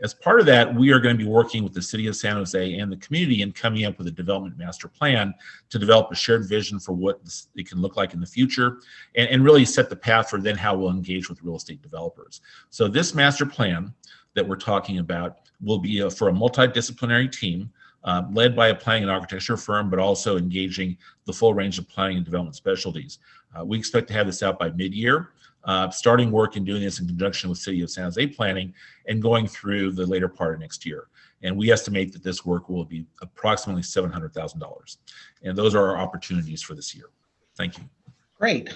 As part of that, we are going to be working with the city of San Jose and the community and coming up with a development master plan to develop a shared vision for what it can look like in the future and really set the path for then how we'll engage with real estate developers. So this master plan that we're talking about will be for a multidisciplinary team led by a planning and architecture firm, but also engaging the full range of planning and development specialties. We expect to have this out by mid-year, starting work and doing this in conjunction with City of San Jose planning and going through the later part of next year. And we estimate that this work will be approximately $700,000. And those are our opportunities for this year. Thank you. Great.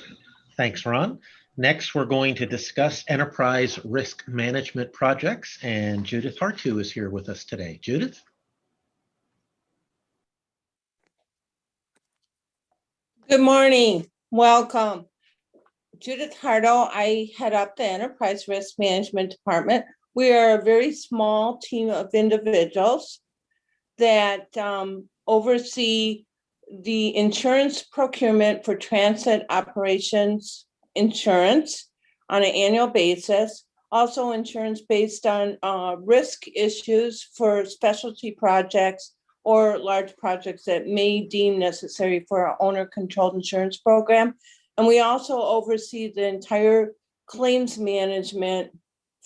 Thanks, Ron. Next, we're going to discuss enterprise risk management projects, and Judith Hartu is here with us today. Judith? Good morning. Welcome. Judith Hardo. I head up the Enterprise Risk Management Department. We are a very small team of individuals that oversee the insurance procurement for transit operations insurance on an annual basis. Also insurance based on risk issues for specialty projects or large projects that may deem necessary for our owner-controlled insurance program. And we also oversee the entire claims management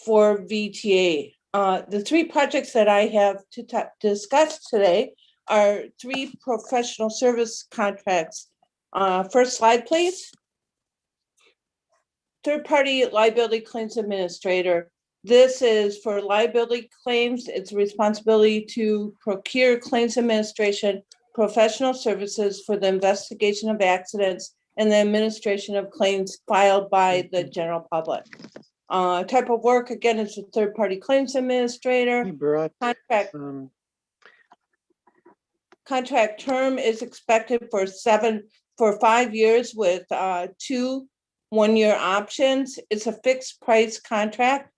for VTA. The 3 projects that I have to discuss today are 3 professional service contracts. First slide, please. Third-party liability claims administrator. This is for liability claims. It's a responsibility to procure claims administration, professional services for the investigation of accidents and the administration of claims filed by the general public. Type of work, again, is a third-party claims administrator. Contract term is expected for 5 years with 2 one-year options. It's a fixed price contract.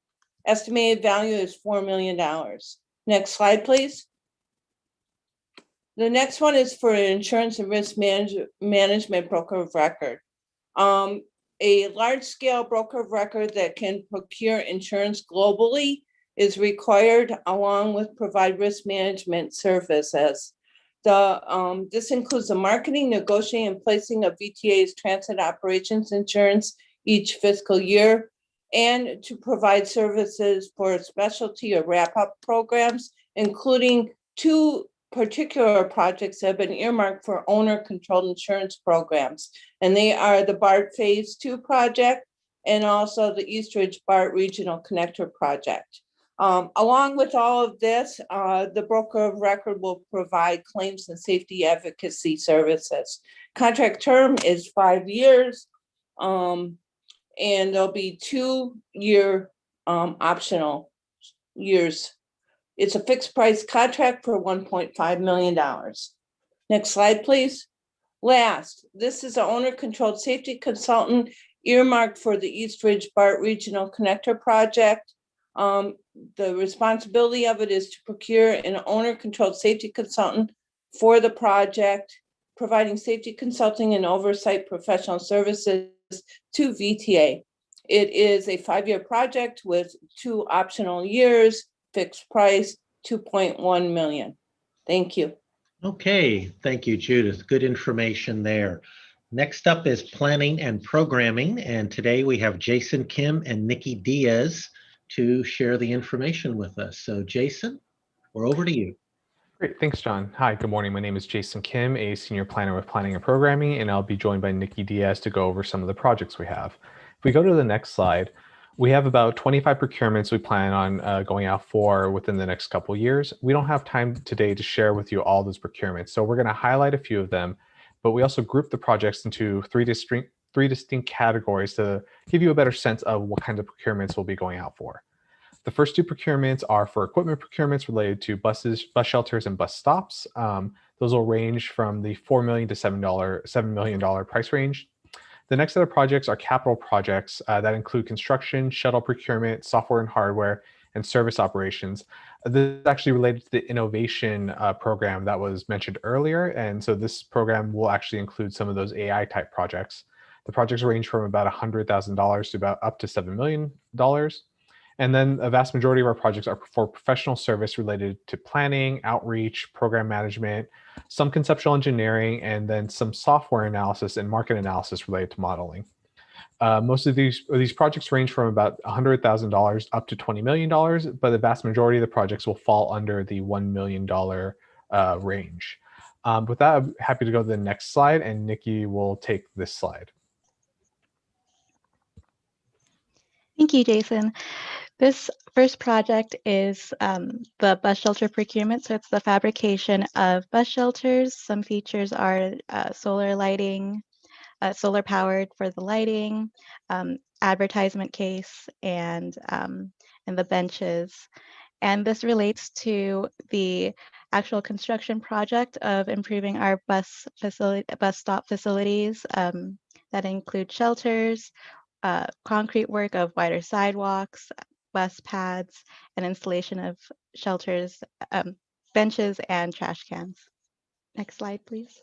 Estimated value is $4 million. Next slide, please. The next one is for an insurance and risk management broker of record. A large-scale broker of record that can procure insurance globally is required, along with provide risk management services. This includes the marketing, negotiating, and placing of VTA's transit operations insurance each fiscal year, and to provide services for specialty or wrap-up programs, including 2 particular projects that have been earmarked for owner-controlled insurance programs. And they are the BART Phase 2 project and also the Eastridge BART Regional Connector project. Along with all of this, the broker of record will provide claims and safety advocacy services. Contract term is 5 years, and there'll be 2-year optional years. It's a fixed price contract for $1.5 million. Next slide, please. Last, this is an owner-controlled safety consultant earmarked for the Eastridge BART Regional Connector project. The responsibility of it is to procure an owner-controlled safety consultant for the project, providing safety consulting and oversight professional services to VTA. It is a 5-year project with 2 optional years, fixed price, $2.1 million. Thank you. Okay, thank you, Judith. Good information there. Next up is planning and programming, and today we have Jason Kim and Nikki Diaz to share the information with us. So Jason, we're over to you. Great, thanks, John. Hi, good morning. My name is Jason Kim, a senior planner with planning and programming, and I'll be joined by Nikki Diaz to go over some of the projects we have. If we go to the next slide, we have about 25 procurements we plan on going out for within the next couple of years. We don't have time today to share with you all those procurements, so we're going to highlight a few of them, but we also group the projects into three distinct categories to give you a better sense of what kind of procurements we'll be going out for. The first 2 procurements are for equipment procurements related to buses, bus shelters, and bus stops. Those will range from the $4 million to $7 million price range. The next set of projects are capital projects that include construction, shuttle procurement, software and hardware, and service operations. This is actually related to the innovation program that was mentioned earlier. And so this program will actually include some of those AI type projects. The projects range from about $100,000 to about up to $7 million. And then a vast majority of our projects are for professional service related to planning, outreach, program management, some conceptual engineering, and then some software analysis and market analysis related to modeling. Most of these projects range from about $100,000 up to $20 million, but the vast majority of the projects will fall under the $1 million range. With that, I'm happy to go to the next slide, and Nikki will take this slide. Thank you, Jason. This first project is the bus shelter procurement. So it's the fabrication of bus shelters. Some features are solar lighting, solar powered for the lighting, advertisement case, and the benches. And this relates to the actual construction project of improving our bus stop facilities that include shelters, concrete work of wider sidewalks, bus pads, and installation of shelters, benches, and trash cans. Next slide, please.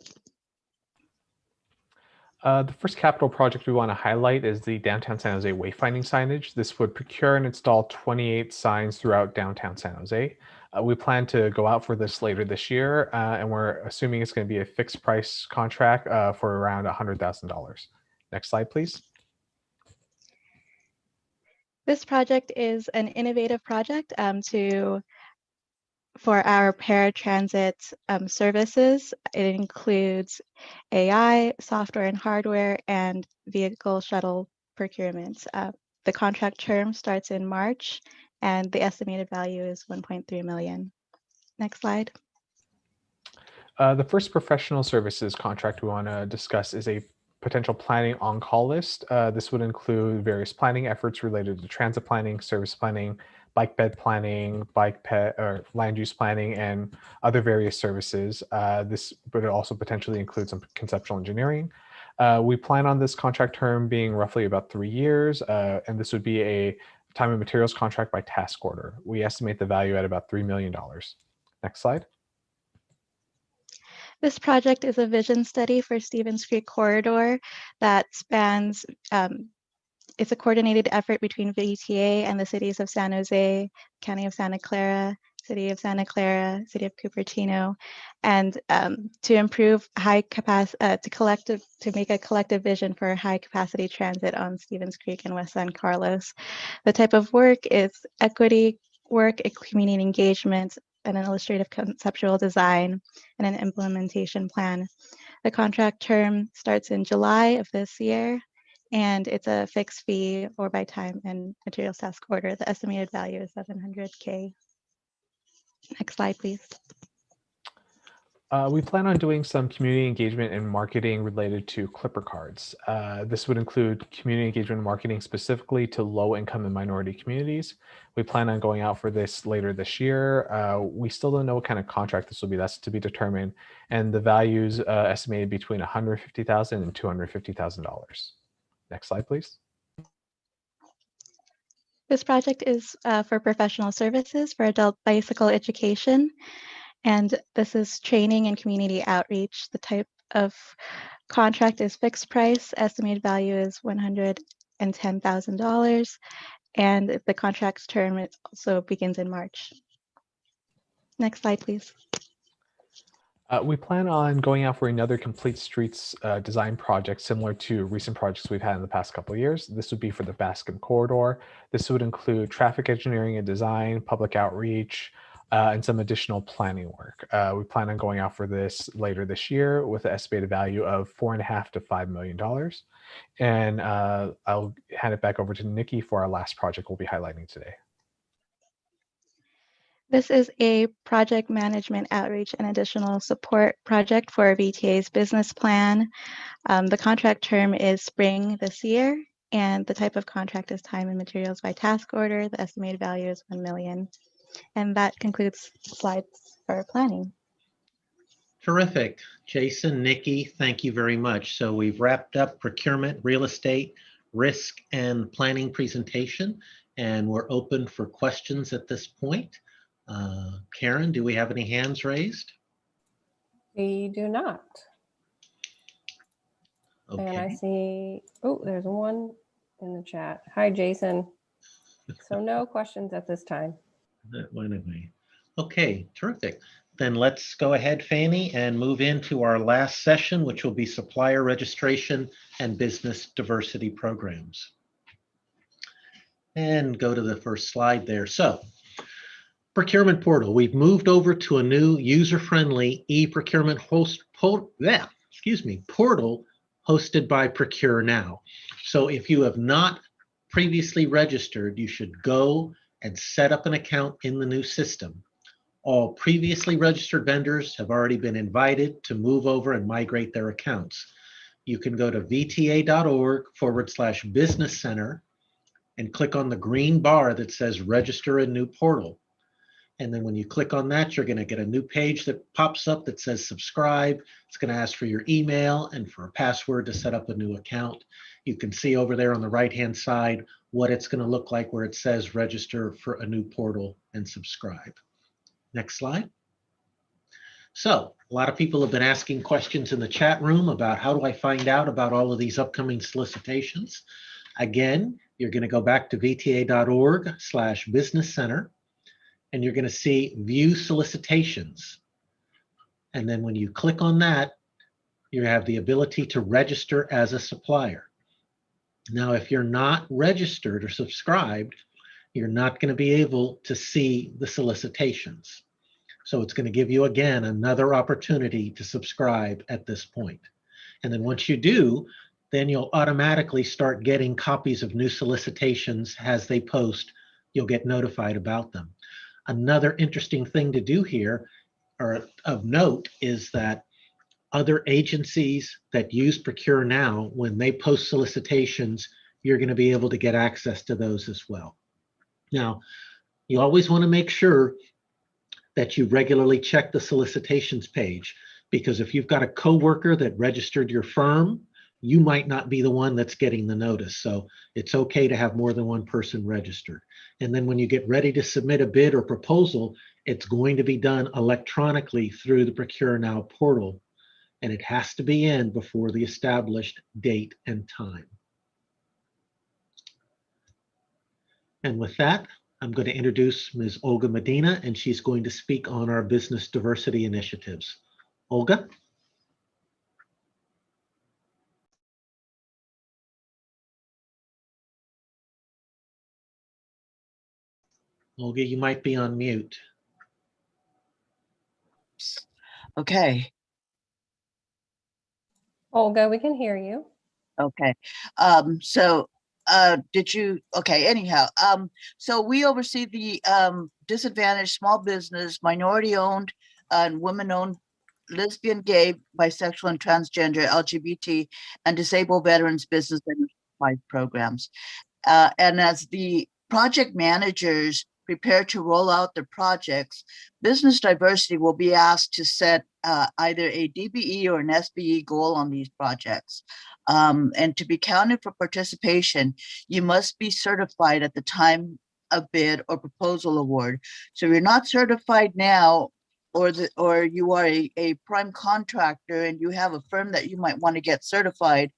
The first capital project we want to highlight is the downtown San Jose wayfinding signage. This would procure and install 28 signs throughout downtown San Jose. We plan to go out for this later this year, and we're assuming it's going to be a fixed price contract for around $100,000. Next slide, please. This project is an innovative project for our paratransit services. It includes AI, software and hardware, and vehicle shuttle procurement. The contract term starts in March, and the estimated value is 1.3 million. Next slide. The first professional services contract we want to discuss is a potential planning on-call list. This would include various planning efforts related to transit planning, service planning, bike bed planning, bike ped or land use planning, and other various services. This would also potentially include some conceptual engineering. We plan on this contract term being roughly about 3 years, and this would be a time and materials contract by task order. We estimate the value at about $3 million. Next slide. This project is a vision study for Stevens Creek Corridor that spans, it's a coordinated effort between VTA and the cities of San Jose, County of Santa Clara, City of Santa Clara, City of Cupertino, and to improve to make a collective vision for high capacity transit on Stevens Creek and West San Carlos. The type of work is equity work, community engagement, and an illustrative conceptual design, and an implementation plan. The contract term starts in July of this year, and it's a fixed fee or by time and materials task order. The estimated value is $700K. Next slide, please. We plan on doing some community engagement and marketing related to Clipper cards. This would include community engagement and marketing specifically to low-income and minority communities. We plan on going out for this later this year. We still don't know what kind of contract this will be. That's to be determined. And the values estimated between $150,000 and $250,000. Next slide, please. This project is for professional services for adult bicycle education. And this is training and community outreach. The type of contract is fixed price. Estimated value is $110,000. And the contract term also begins in March. Next slide, please. We plan on going out for another complete streets design project similar to recent projects we've had in the past couple of years. This would be for the Bascom Corridor. This would include traffic engineering and design, public outreach, and some additional planning work. We plan on going out for this later this year with an estimated value of $4.5 to $5 million. And I'll hand it back over to Nikki for our last project we'll be highlighting today. This is a project management outreach and additional support project for VTA's business plan. The contract term is spring this year, and the type of contract is time and materials by task order. The estimated value is $1 million. And that concludes slides for planning. Terrific. Jason, Nikki, thank you very much. So we've wrapped up procurement, real estate, risk, and planning presentation, and we're open for questions at this point. Karen, do we have any hands raised? We do not. Okay. And I see, oh, there's one in the chat. Hi, Jason. So no questions at this time. That went away. Okay, terrific. Then let's go ahead, Fanny, and move into our last session, which will be supplier registration and business diversity programs. And go to the first slide there. So, procurement portal. We've moved over to a new user-friendly e-procurement portal hosted by Procure Now. So if you have not previously registered, you should go and set up an account in the new system. All previously registered vendors have already been invited to move over and migrate their accounts. You can go to vta.org/business center and click on the green bar that says register a new portal. And then when you click on that, you're going to get a new page that pops up that says subscribe. It's going to ask for your email and for a password to set up a new account. You can see over there on the right-hand side what it's going to look like where it says register for a new portal and subscribe. Next slide. So a lot of people have been asking questions in the chat room about how do I find out about all of these upcoming solicitations. Again, you're going to go back to vta.org/business center, and you're going to see view solicitations. And then when you click on that, you have the ability to register as a supplier. Now, if you're not registered or subscribed, you're not going to be able to see the solicitations. So it's going to give you, again, another opportunity to subscribe at this point. And then once you do, then you'll automatically start getting copies of new solicitations as they post. You'll get notified about them. Another interesting thing to do here, or of note, is that other agencies that use Procure Now, when they post solicitations, you're going to be able to get access to those as well. Now, you always want to make sure that you regularly check the solicitations page, because if you've got a coworker that registered your firm, you might not be the one that's getting the notice. So it's okay to have more than one person registered. And then when you get ready to submit a bid or proposal, it's going to be done electronically through the Procure Now portal, and it has to be in before the established date and time. And with that, I'm going to introduce Ms. Olga Medina, and she's going to speak on our business diversity initiatives. Olga? Olga, you might be on mute. Okay. Olga, we can hear you. Okay. Anyhow, so we oversee the disadvantaged small business, minority owned and women owned, lesbian, gay, bisexual and transgender, LGBT and disabled veterans business enterprise programs. And as the project managers prepare to roll out their projects, business diversity will be asked to set either a DBE or an SBE goal on these projects. And to be counted for participation, you must be certified at the time of bid or proposal award. So if you're not certified now, or you are a prime contractor and you have a firm that you might want to get certified,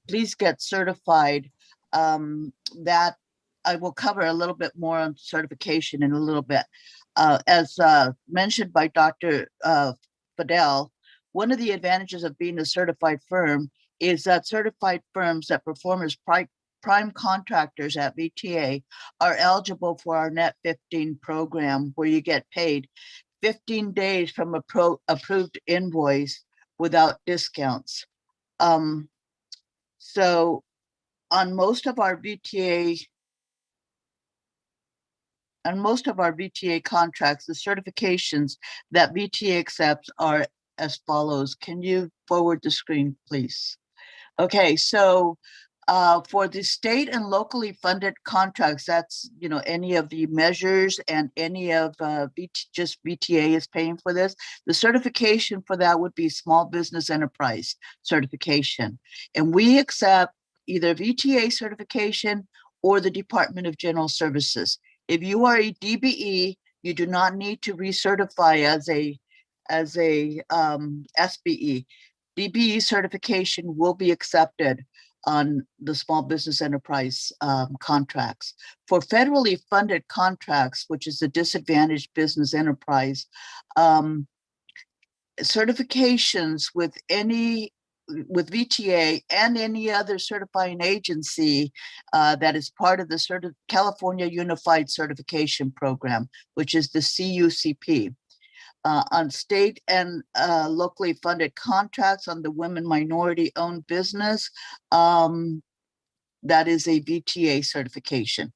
please get certified. That I will cover a little bit more on certification in a little bit. As mentioned by Dr. Fidel, one of the advantages of being a certified firm is that certified firms that perform as prime contractors at VTA are eligible for our Net 15 program, where you get paid 15 days from a approved invoice without discounts. So on most of our VTA contracts, the certifications that VTA accepts are as follows. Can you forward the screen, please? Okay, so for the state and locally funded contracts, that's any of the measures and any of just VTA is paying for this. The certification for that would be small business enterprise certification, and we accept either VTA certification or the Department of General Services. If you are a DBE, you do not need to recertify as a SBE. DBE certification will be accepted on the small business enterprise contracts. For federally funded contracts, which is the disadvantaged business enterprise, certifications with VTA and any other certifying agency that is part of the California Unified Certification Program, which is the CUCP. On state and locally funded contracts on the women minority owned business, that is a VTA certification.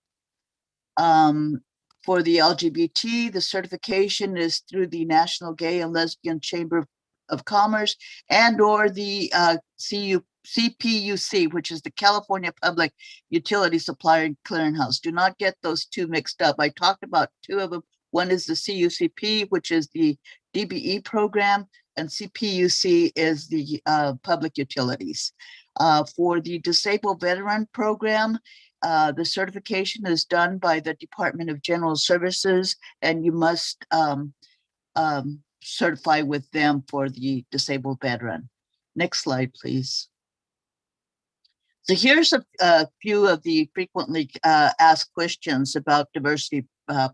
For the LGBT, the certification is through the National Gay and Lesbian Chamber of Commerce and or the CPUC, which is the California Public Utility Supplier and Clearinghouse. Do not get those two mixed up. I talked about two of them. One is the CUCP, which is the DBE program, and CPUC is the public utilities. For the disabled veteran program, the certification is done by the Department of General Services, and you must certify with them for the disabled veteran. Next slide, please. So here's a few of the frequently asked questions about diversity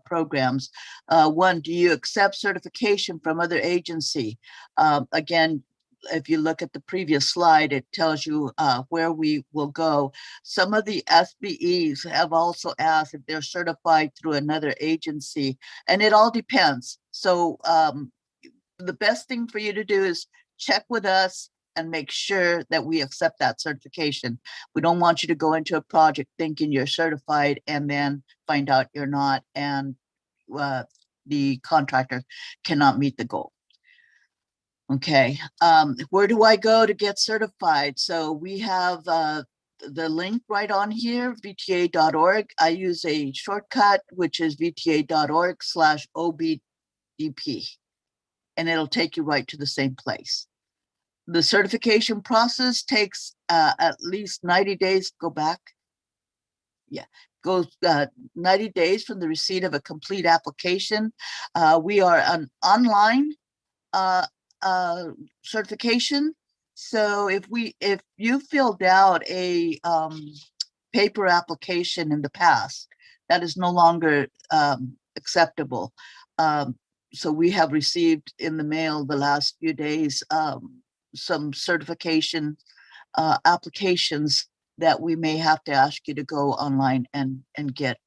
programs. One, do you accept certification from other agency? Again, if you look at the previous slide, it tells you where we will go. Some of the SBEs have also asked if they're certified through another agency, and it all depends. So the best thing for you to do is check with us and make sure that we accept that certification. We don't want you to go into a project thinking you're certified and then find out you're not, and the contractor cannot meet the goal. Okay, where do I go to get certified? So we have the link right on here, VTA.org. I use a shortcut, which is VTA.org/OBDP, and it'll take you right to the same place. The certification process takes at least 90 days. Go back. Yeah, goes 90 days from the receipt of a complete application. We are an online certification. So if you filled out a paper application in the past, that is no longer acceptable. So we have received in the mail the last few days some certification applications that we may have to ask you to go online and get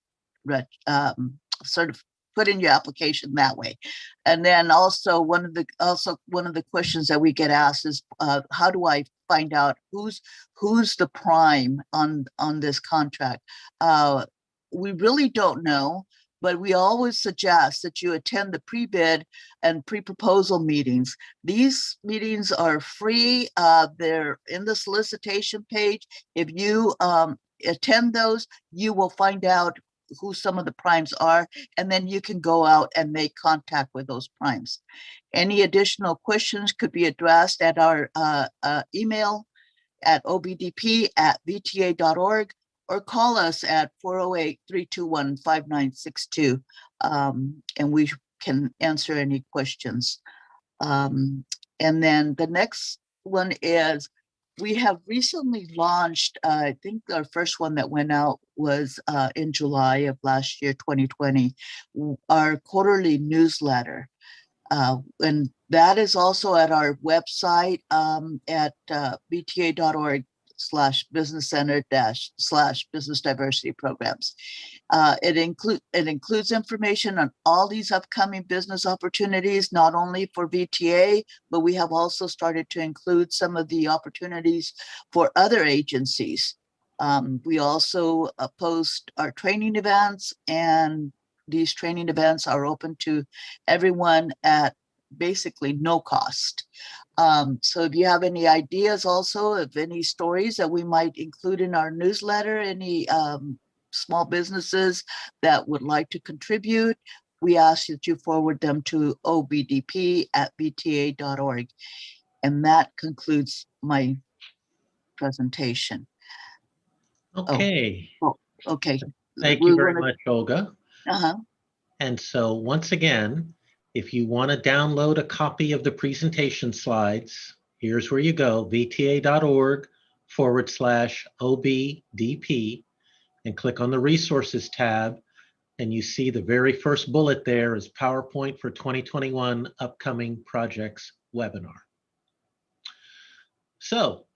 put in your application that way. And then also one of the questions that we get asked is how do I find out who's the prime on this contract? We really don't know, but we always suggest that you attend the pre-bid and pre-proposal meetings. These meetings are free. They're in the solicitation page. If you attend those, you will find out who some of the primes are, and then you can go out and make contact with those primes. Any additional questions could be addressed at our email at obdp@vta.org, or call us at 408-321-5962, and we can answer any questions. And then the next one is, we have recently launched, I think our first one that went out was in July of last year, 2020, our quarterly newsletter. And that is also at our website at vta.org/business center/business diversity programs. It includes information on all these upcoming business opportunities, not only for VTA, but we have also started to include some of the opportunities for other agencies. We also post our training events, and these training events are open to everyone at basically no cost. So if you have any ideas also of any stories that we might include in our newsletter, any small businesses that would like to contribute, we ask that you forward them to obdp@vta.org. And that concludes my presentation. Okay. Oh, okay. Thank you very much, Olga. Uh-huh. And so once again, if you want to download a copy of the presentation slides, here's where you go, vta.org/OBDP, and click on the resources tab. And you see the very first bullet there is PowerPoint for 2021 upcoming projects webinar. So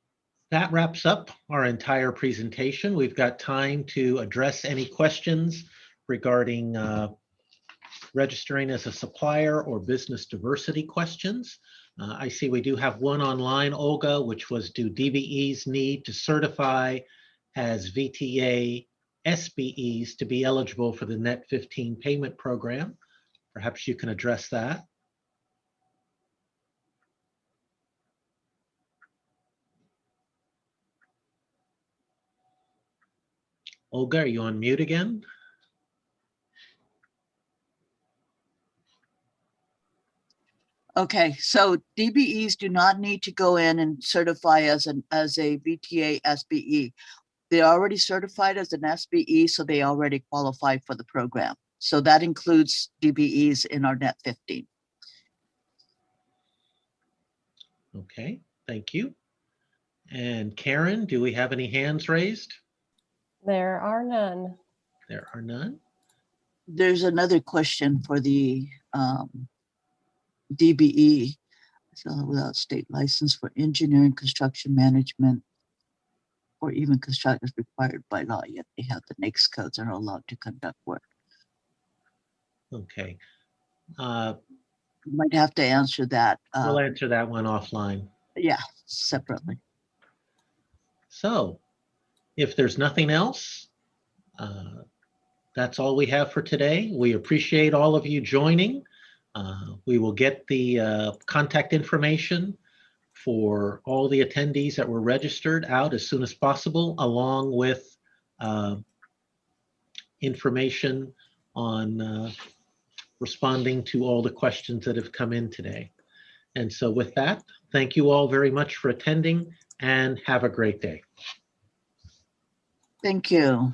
that wraps up our entire presentation. We've got time to address any questions regarding registering as a supplier or business diversity questions. I see we do have one online, Olga, which was, do DBEs need to certify as VTA SBEs to be eligible for the Net 15 payment program? Perhaps you can address that. Olga, are you on mute again? Okay, so DBEs do not need to go in and certify as a VTA SBE. They're already certified as an SBE, so they already qualify for the program. So that includes DBEs in our Net 15. Okay, thank you. And Karen, do we have any hands raised? There are none. There are none. There's another question for the DBE, so without state license for engineering, construction management, or even construction is required by law, yet they have the NAICS codes and are allowed to conduct work. Okay. You might have to answer that. We'll answer that one offline. Yeah, separately. So if there's nothing else, that's all we have for today. We appreciate all of you joining. We will get the contact information for all the attendees that were registered out as soon as possible, along with information on responding to all the questions that have come in today. And so with that, thank you all very much for attending and have a great day. Thank you.